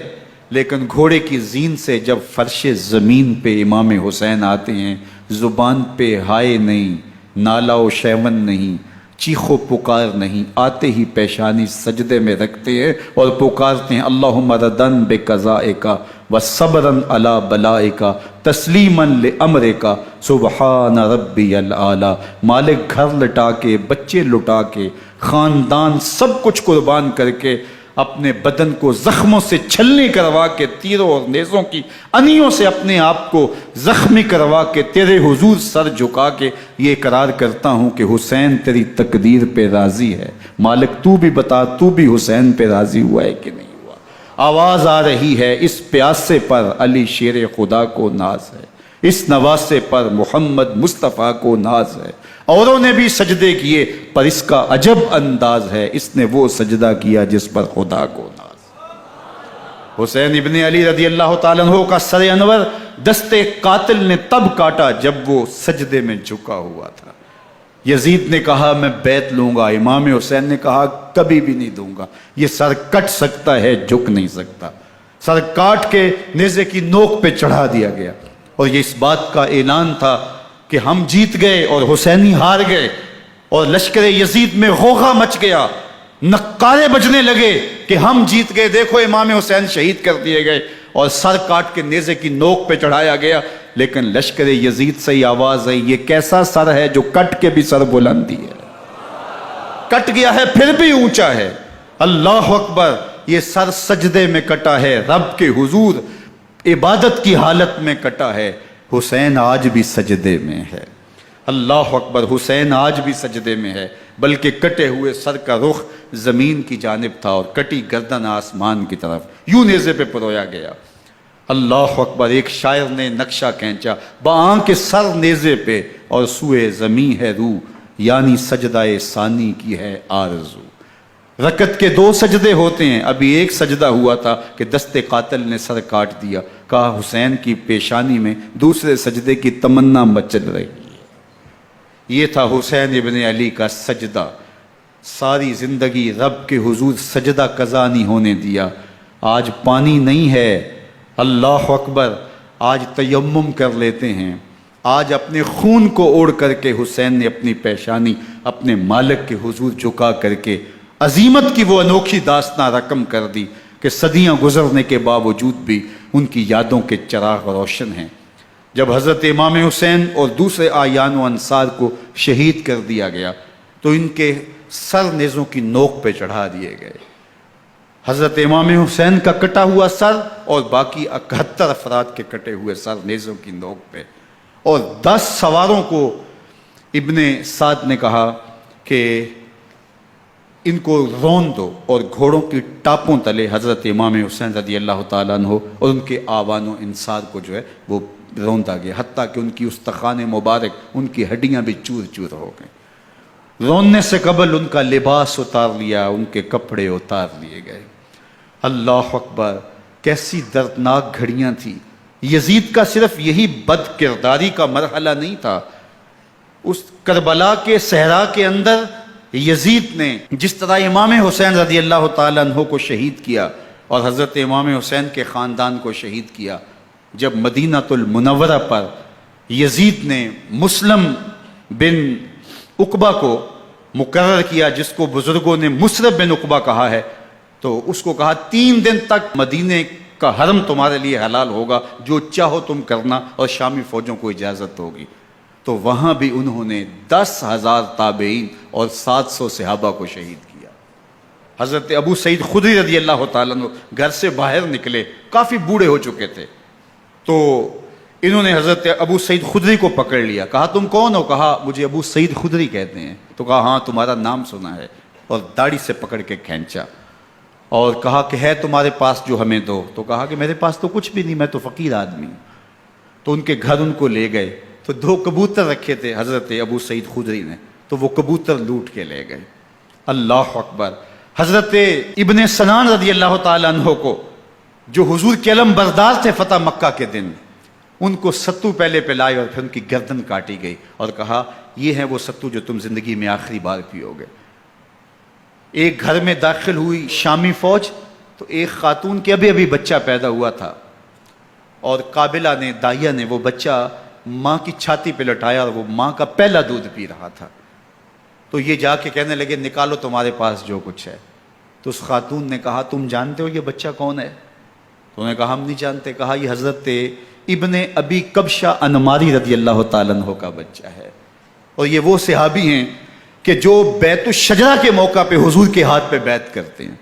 لیکن گھوڑے کی زین سے جب فرش زمین پہ امام حسین آتے ہیں، زبان پہ ہائے نہیں، نالا و شیون نہیں، چیخ و پکار نہیں، آتے ہی پیشانی سجدے میں رکھتے ہیں اور پکارتے ہیں اللہم ردن بقضائک وصبرن علی بلائک تسلیما لامرک سبحان ربی العالی۔ مالک گھر لٹا کے، بچے لٹا کے، خاندان سب کچھ قربان کر کے، اپنے بدن کو زخموں سے چھلنی کروا کے، تیروں اور نیزوں کی انیوں سے اپنے آپ کو زخمی کروا کے، تیرے حضور سر جھکا کے یہ اقرار کرتا ہوں کہ حسین تیری تقدیر پہ راضی ہے، مالک تو بھی بتا، تو بھی حسین پہ راضی ہوا ہے کہ نہیں ہوا۔ آواز آ رہی ہے، اس پیاسے پر علی شیر خدا کو ناز ہے، اس نواسے پر محمد مصطفیٰ کو ناز ہے۔ اوروں نے بھی سجدے کیے پر اس کا عجب انداز ہے، اس نے وہ سجدہ کیا جس پر خدا کو ناز۔ حسین ابن علی رضی اللہ تعالیٰ عنہ کا سر انور دستے قاتل نے تب کاٹا جب وہ سجدے میں جھکا ہوا تھا۔ یزید نے کہا میں بیعت لوں گا، امام حسین نے کہا کبھی بھی نہیں دوں گا، یہ سر کٹ سکتا ہے جھک نہیں سکتا۔ سر کاٹ کے نیزے کی نوک پہ چڑھا دیا گیا اور یہ اس بات کا اعلان تھا کہ ہم جیت گئے اور حسینی ہار گئے، اور لشکر یزید میں غوغا مچ گیا، نقارے بجنے لگے کہ ہم جیت گئے، دیکھو امام حسین شہید کر دیے گئے، اور سر کاٹ کے نیزے کی نوک پہ چڑھایا گیا۔ لیکن لشکر یزید سے ہی آواز آئی یہ کیسا سر ہے جو کٹ کے بھی سر بلندی ہے، کٹ گیا ہے پھر بھی اونچا ہے، اللہ اکبر، یہ سر سجدے میں کٹا ہے، رب کے حضور عبادت کی حالت میں کٹا ہے۔ حسین آج بھی سجدے میں ہے، اللہ اکبر، حسین آج بھی سجدے میں ہے، بلکہ کٹے ہوئے سر کا رخ زمین کی جانب تھا اور کٹی گردن آسمان کی طرف، یوں نیزے پہ پرویا گیا۔ اللہ اکبر، ایک شاعر نے نقشہ کھینچا، بآنکھ سر نیزے پہ اور سوئے زمیں ہے روح، یعنی سجدہ ثانی کی ہے آرزو۔ رکعت کے 2 سجدے ہوتے ہیں، ابھی ایک سجدہ ہوا تھا کہ دست قاتل نے سر کاٹ دیا، کہا حسین کی پیشانی میں دوسرے سجدے کی تمنا مچل رہی ہے۔ یہ تھا حسین ابن علی کا سجدہ، ساری زندگی رب کے حضور سجدہ قضا نہیں ہونے دیا۔ آج پانی نہیں ہے، اللہ اکبر، آج تیمم کر لیتے ہیں، آج اپنے خون کو اوڑ کر کے حسین نے اپنی پیشانی اپنے مالک کے حضور جھکا کر کے عظیمت کی وہ انوکھی داستان رقم کر دی کہ صدیاں گزرنے کے باوجود بھی ان کی یادوں کے چراغ روشن ہیں۔ جب حضرت امام حسین اور دوسرے آیان و انصار کو شہید کر دیا گیا تو ان کے سر نیزوں کی نوک پہ چڑھا دیے گئے۔ حضرت امام حسین کا کٹا ہوا سر اور باقی 71 افراد کے کٹے ہوئے سر نیزوں کی نوک پہ، اور 10 سواروں کو ابن سعد نے کہا کہ ان کو رون دو، اور گھوڑوں کی ٹاپوں تلے حضرت امام حسین رضی اللہ تعالیٰ عنہ اور ان کے آوان و انصار کو جو ہے وہ روندا گیا، حتیٰ کہ ان کی استخوان مبارک، ان کی ہڈیاں بھی چور چور ہو گئیں۔ روننے سے قبل ان کا لباس اتار لیا، ان کے کپڑے اتار لیے گئے۔ اللہ اکبر، کیسی دردناک گھڑیاں تھیں۔ یزید کا صرف یہی بد کرداری کا مرحلہ نہیں تھا، اس کربلا کے صحرا کے اندر یزید نے جس طرح امام حسین رضی اللہ تعالیٰ عنہ کو شہید کیا اور حضرت امام حسین کے خاندان کو شہید کیا، جب مدینہ المنورہ پر یزید نے مسلم بن عقبہ کو مقرر کیا، جس کو بزرگوں نے مصرب بن عقبہ کہا ہے، تو اس کو کہا 3 دن تک مدینے کا حرم تمہارے لیے حلال ہوگا، جو چاہو تم کرنا، اور شامی فوجوں کو اجازت ہوگی۔ تو وہاں بھی انہوں نے 10,000 تابعین اور 700 صحابہ کو شہید کیا۔ حضرت ابو سعید خدری رضی اللہ تعالیٰ عنہ گھر سے باہر نکلے، کافی بوڑھے ہو چکے تھے، تو انہوں نے حضرت ابو سعید خدری کو پکڑ لیا، کہا تم کون ہو؟ کہا مجھے ابو سعید خدری کہتے ہیں۔ تو کہا ہاں تمہارا نام سنا ہے، اور داڑھی سے پکڑ کے کھینچا اور کہا کہ ہے تمہارے پاس جو ہمیں دو؟ تو کہا کہ میرے پاس تو کچھ بھی نہیں، میں تو فقیر آدمی ہوں۔ تو ان کے گھر ان کو لے گئے، تو 2 کبوتر رکھے تھے حضرت ابو سعید خدری نے، تو وہ کبوتر لوٹ کے لے گئے۔ اللہ اکبر۔ حضرت ابن سنان رضی اللہ تعالیٰ عنہ کو، جو حضور کے علم بردار تھے فتح مکہ کے دن، ان کو ستو پہلے پلائے اور پھر ان کی گردن کاٹی گئی، اور کہا یہ ہے وہ ستو جو تم زندگی میں آخری بار پیو گے۔ ایک گھر میں داخل ہوئی شامی فوج، تو ایک خاتون کے ابھی ابھی بچہ پیدا ہوا تھا، اور قابلہ نے، دائیہ نے، وہ بچہ ماں کی چھاتی پہ لٹایا، اور وہ ماں کا پہلا دودھ پی رہا تھا۔ تو یہ جا کے کہنے لگے نکالو تمہارے پاس جو کچھ ہے۔ تو اس خاتون نے کہا تم جانتے ہو یہ بچہ کون ہے؟ تو انہوں نے کہا ہم نہیں جانتے۔ کہا یہ حضرت ابن ابی کبشہ انماری رضی اللہ تعالیٰ عنہ کا بچہ ہے، اور یہ وہ صحابی ہیں کہ جو بیت الشجرہ کے موقع پہ حضور کے ہاتھ پہ بیعت کرتے ہیں۔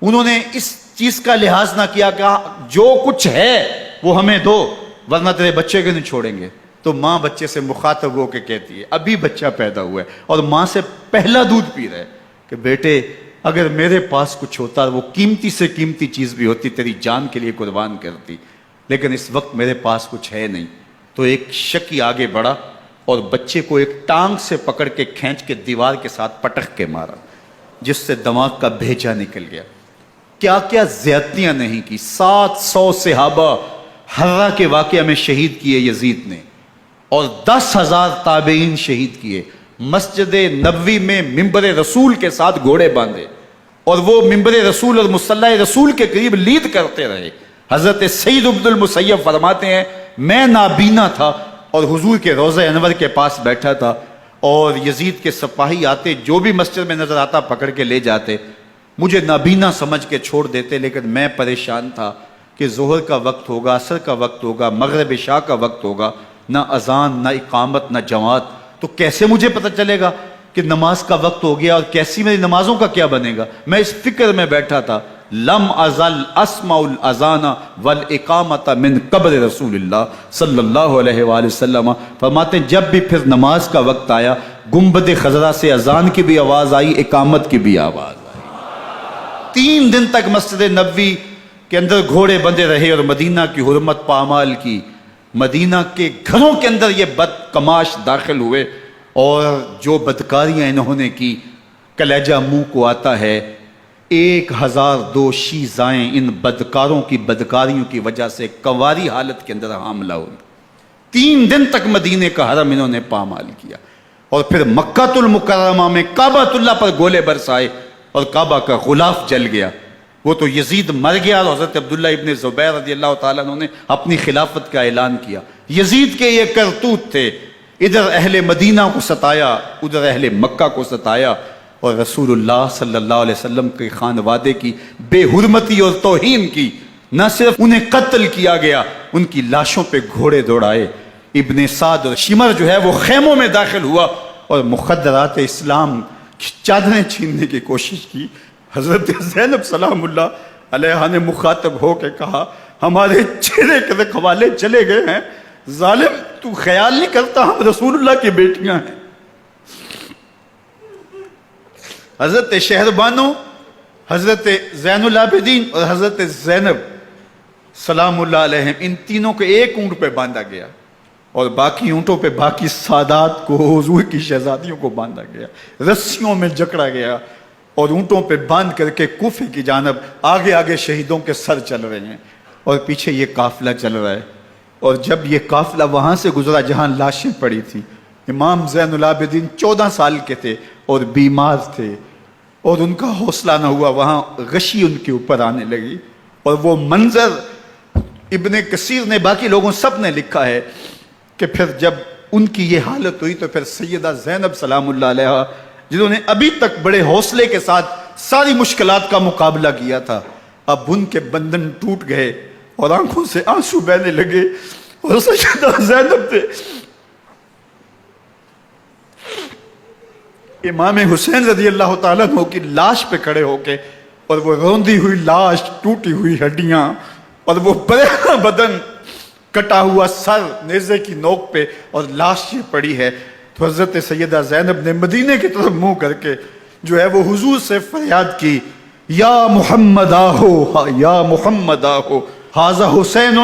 انہوں نے اس چیز کا لحاظ نہ کیا کہ جو کچھ ہے وہ ہمیں دو، ورنہ تیرے بچے کو نہیں چھوڑیں گے۔ تو ماں بچے سے مخاطب ہو کے کہتی ہے، ابھی بچہ پیدا ہوا ہے اور ماں سے پہلا دودھ پی رہے، کہ بیٹے اگر میرے پاس کچھ ہوتا، وہ قیمتی سے قیمتی چیز بھی ہوتی، تیری جان کے لیے قربان کرتی، لیکن اس وقت میرے پاس کچھ ہے نہیں۔ تو ایک شکی آگے بڑھا اور بچے کو ایک ٹانگ سے پکڑ کے کھینچ کے دیوار کے ساتھ پٹک کے مارا، جس سے دماغ کا بھیجا نکل گیا۔ کیا کیا زیادتیاں نہیں کی۔ 700 صحابہ حرہ کے واقعہ میں شہید کیے یزید نے، اور 10,000 تابعین شہید کیے۔ مسجد نبوی میں ممبر رسول کے ساتھ گھوڑے باندھے، اور وہ ممبر رسول اور مصلی رسول کے قریب لید کرتے رہے۔ حضرت سید عبد المسیب فرماتے ہیں میں نابینا تھا اور حضور کے روضہ انور کے پاس بیٹھا تھا، اور یزید کے سپاہی آتے، جو بھی مسجد میں نظر آتا پکڑ کے لے جاتے، مجھے نابینا سمجھ کے چھوڑ دیتے، لیکن میں پریشان تھا کہ ظہر کا وقت ہوگا، عصر کا وقت ہوگا، مغرب عشاء کا وقت ہوگا، نہ اذان، نہ اقامت، نہ جماعت، تو کیسے مجھے پتہ چلے گا کہ نماز کا وقت ہو گیا، اور کیسی میری نمازوں کا کیا بنے گا؟ میں اس فکر میں بیٹھا تھا۔ لم ازل اسمع الاذان والاقامت من قبر رسول اللہ صلی اللہ علیہ وآلہ وسلم۔ فرماتے ہیں جب بھی پھر نماز کا وقت آیا، گنبد خضرا سے اذان کی بھی آواز آئی، اقامت کی بھی آواز آئی۔ 3 دن تک مسجد نبوی کے اندر گھوڑے بندے رہے، اور مدینہ کی حرمت پامال کی۔ مدینہ کے گھروں کے اندر یہ بدکماش داخل ہوئے، اور جو بدکاریاں انہوں نے کی، کلیجہ منہ کو آتا ہے۔ 1002 شیزائیں ان بدکاروں کی بدکاریوں کی وجہ سے کنواری حالت کے اندر حاملہ ہوئی۔ 3 دن تک مدینے کا حرم انہوں نے پامال کیا، اور پھر مکہ المکرمہ میں کعبۃ اللہ پر گولے برسائے، اور کعبہ کا غلاف جل گیا۔ وہ تو یزید مر گیا، اور حضرت عبداللہ ابن زبیر رضی اللہ تعالیٰ عنہ نے اپنی خلافت کا اعلان کیا۔ یزید کے یہ کرتوت تھے، ادھر اہل مدینہ کو ستایا، ادھر اہل مکہ کو ستایا، اور رسول اللہ صلی اللہ علیہ وسلم کے خانوادے کی بے حرمتی اور توہین کی۔ نہ صرف انہیں قتل کیا گیا، ان کی لاشوں پہ گھوڑے دوڑائے۔ ابن سعد اور شمر جو ہے وہ خیموں میں داخل ہوا، اور مخدرات اسلام کی چادریں چھیننے کی کوشش کی۔ حضرت زینب سلام اللہ علیہ نے مخاطب ہو کے کہا ہمارے چہرے کے رکھوالے چلے گئے ہیں، ظالم تو خیال نہیں کرتا ہم رسول اللہ کی بیٹیاں ہیں۔ حضرت شہربانو، حضرت زین العابدین اور حضرت زینب سلام اللہ علیہم، ان تینوں کو ایک اونٹ پہ باندھا گیا، اور باقی اونٹوں پہ باقی سادات کو، حضور کی شہزادیوں کو باندھا گیا، رسیوں میں جکڑا گیا، اور اونٹوں پہ باندھ کر کے کوفے کی جانب آگے آگے شہیدوں کے سر چل رہے ہیں، اور پیچھے یہ قافلہ چل رہا ہے۔ اور جب یہ قافلہ وہاں سے گزرا جہاں لاشیں پڑی تھیں، امام زین العابدین 14 سال کے تھے اور بیمار تھے، اور ان کا حوصلہ نہ ہوا، وہاں غشی ان کے اوپر آنے لگی، اور وہ منظر ابن کثیر نے، باقی لوگوں سب نے لکھا ہے کہ پھر جب ان کی یہ حالت ہوئی تو پھر سیدہ زینب سلام اللہ علیہ، جنہوں نے ابھی تک بڑے حوصلے کے ساتھ ساری مشکلات کا مقابلہ کیا تھا، اب ان کے بندن ٹوٹ گئے اور آنکھوں سے آنسو بہنے لگے، اور سیدہ زینب نے امام حسین رضی اللہ تعالیٰ عنہ کی لاش پہ کھڑے ہو کے، اور وہ روندی ہوئی لاش، ٹوٹی ہوئی ہڈیاں، اور وہ برینا بدن، کٹا ہوا سر نیزے کی نوک پہ، اور لاش یہ پڑی ہے، تو حضرت سیدہ زینب نے مدینے کی طرف منہ کر کے جو ہے وہ حضور سے فریاد کی، یا محمد آہو، یا محمد آہو، ھذا حسین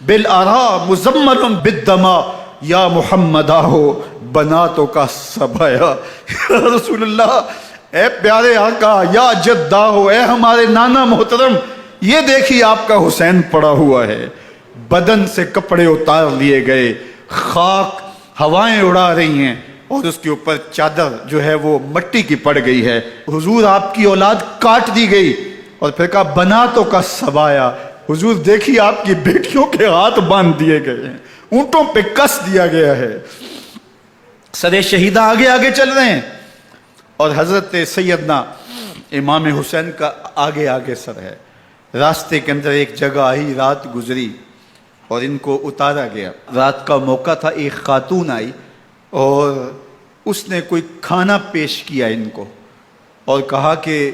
بالآراء مزمل بالدماء، یا محمد آہو بناتوں کا سبایا۔ یا رسول اللہ، اے پیارے آقا، یا جد آہو، اے ہمارے نانا محترم، یہ دیکھیے آپ کا حسین پڑا ہوا ہے، بدن سے کپڑے اتار لیے گئے، خاک ہوائیں اڑا رہی ہیں، اور اس کے اوپر چادر جو ہے وہ مٹی کی پڑ گئی ہے۔ حضور آپ کی اولاد کاٹ دی گئی، اور پھر کہا بناتوں کا سبایا، حضور دیکھیے آپ کی بیٹیوں کے ہاتھ باندھ دیے گئے ہیں، اونٹوں پہ کس دیا گیا ہے، سر شہیدہ آگے آگے چل رہے ہیں، اور حضرت سیدنا امام حسین کا آگے آگے سر ہے۔ راستے کے اندر ایک جگہ آئی، رات گزری اور ان کو اتارا گیا۔ رات کا موقع تھا، ایک خاتون آئی اور اس نے کوئی کھانا پیش کیا ان کو، اور کہا کہ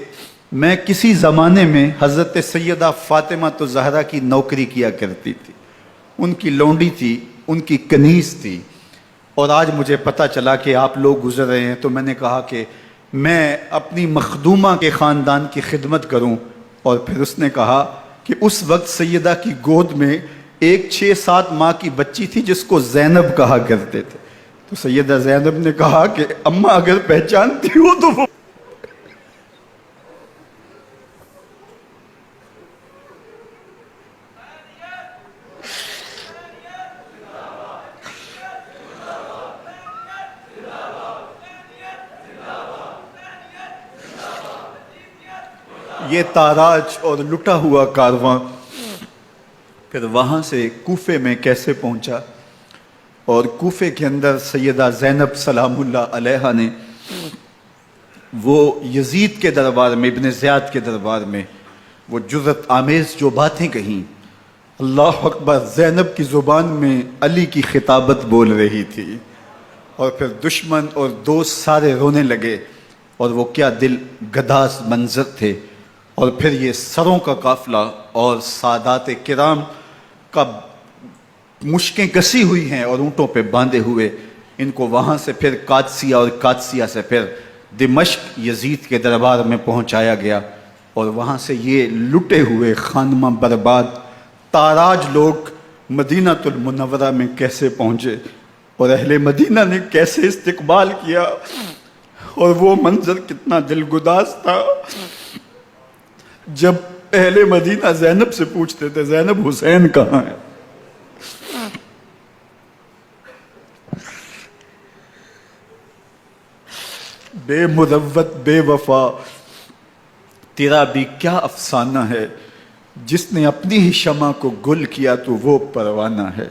میں کسی زمانے میں حضرت سیدہ فاطمہ تو زہرا کی نوکری کیا کرتی تھی، ان کی لونڈی تھی، ان کی کنیز تھی، اور آج مجھے پتہ چلا کہ آپ لوگ گزر رہے ہیں، تو میں نے کہا کہ میں اپنی مخدومہ کے خاندان کی خدمت کروں۔ اور پھر اس نے کہا کہ اس وقت سیدہ کی گود میں ایک 6-7 ماہ کی بچی تھی جس کو زینب کہا کرتے تھے، تو سیدہ زینب نے کہا کہ اماں اگر پہچانتی ہو تو وہ یہ تاراج اور لٹا ہوا کارواں پھر وہاں سے کوفے میں کیسے پہنچا، اور کوفے کے اندر سیدہ زینب سلام اللہ علیہا نے وہ یزید کے دربار میں، ابن زیاد کے دربار میں وہ جرأت آمیز جو باتیں کہیں، اللہ اکبر، زینب کی زبان میں علی کی خطابت بول رہی تھی، اور پھر دشمن اور دوست سارے رونے لگے، اور وہ کیا دل گداز منظر تھے۔ اور پھر یہ سروں کا قافلہ اور سادات کرام کا مشکیں کسی ہوئی ہیں اور اونٹوں پہ باندھے ہوئے، ان کو وہاں سے پھر قادسیہ، اور قادسیہ سے پھر دمشق یزید کے دربار میں پہنچایا گیا، اور وہاں سے یہ لٹے ہوئے خانمہ برباد تاراج لوگ مدینہ المنورہ میں کیسے پہنچے، اور اہل مدینہ نے کیسے استقبال کیا، اور وہ منظر کتنا دلگداز تھا جب اہل مدینہ زینب سے پوچھتے تھے زینب حسین کہاں ہے؟ بے مروت بے وفا تیرا بھی کیا افسانہ ہے، جس نے اپنی ہی شمع کو گل کیا تو وہ پروانہ ہے۔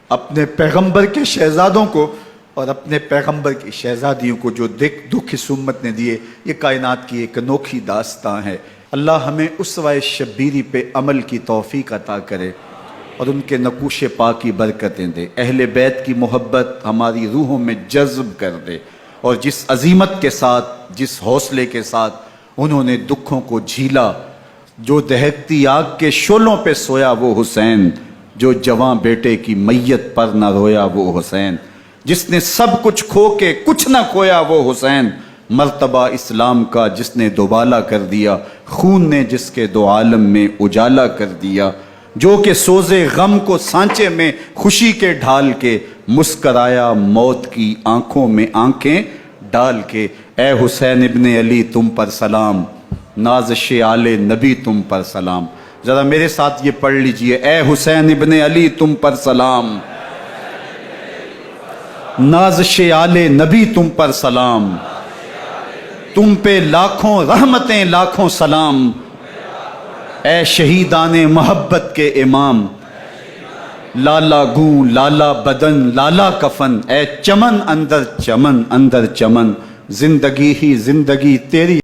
اپنے پیغمبر کے شہزادوں کو اور اپنے پیغمبر کی شہزادیوں کو جو دکھ اس امت نے دیے، یہ کائنات کی ایک انوکھی داستان ہے۔ اللہ ہمیں اسوہ شبیری پہ عمل کی توفیق عطا کرے اور ان کے نقوش پاک کی برکتیں دے، اہل بیت کی محبت ہماری روحوں میں جذب کر دے، اور جس عظیمت کے ساتھ، جس حوصلے کے ساتھ انہوں نے دکھوں کو جھیلا، جو دہکتی آگ کے شعلوں پہ سویا وہ حسین، جو جواں بیٹے کی میت پر نہ رویا وہ حسین، جس نے سب کچھ کھو کے کچھ نہ کھویا وہ حسین، مرتبہ اسلام کا جس نے دوبالا کر دیا، خون نے جس کے دو عالم میں اجالا کر دیا، جو کہ سوزے غم کو سانچے میں خوشی کے ڈھال کے مسکرایا موت کی آنکھوں میں آنکھیں ڈال کے۔ اے حسین ابن علی تم پر سلام، نازش آل نبی تم پر سلام۔ ذرا میرے ساتھ یہ پڑھ لیجئے، اے حسین ابن علی تم پر سلام، نازش آل نبی تم پر سلام، تم پہ لاکھوں رحمتیں لاکھوں سلام، اے شہیدان محبت کے امام، لالا گوں لالا بدن لالا کفن، اے چمن اندر چمن اندر چمن، زندگی ہی زندگی تیری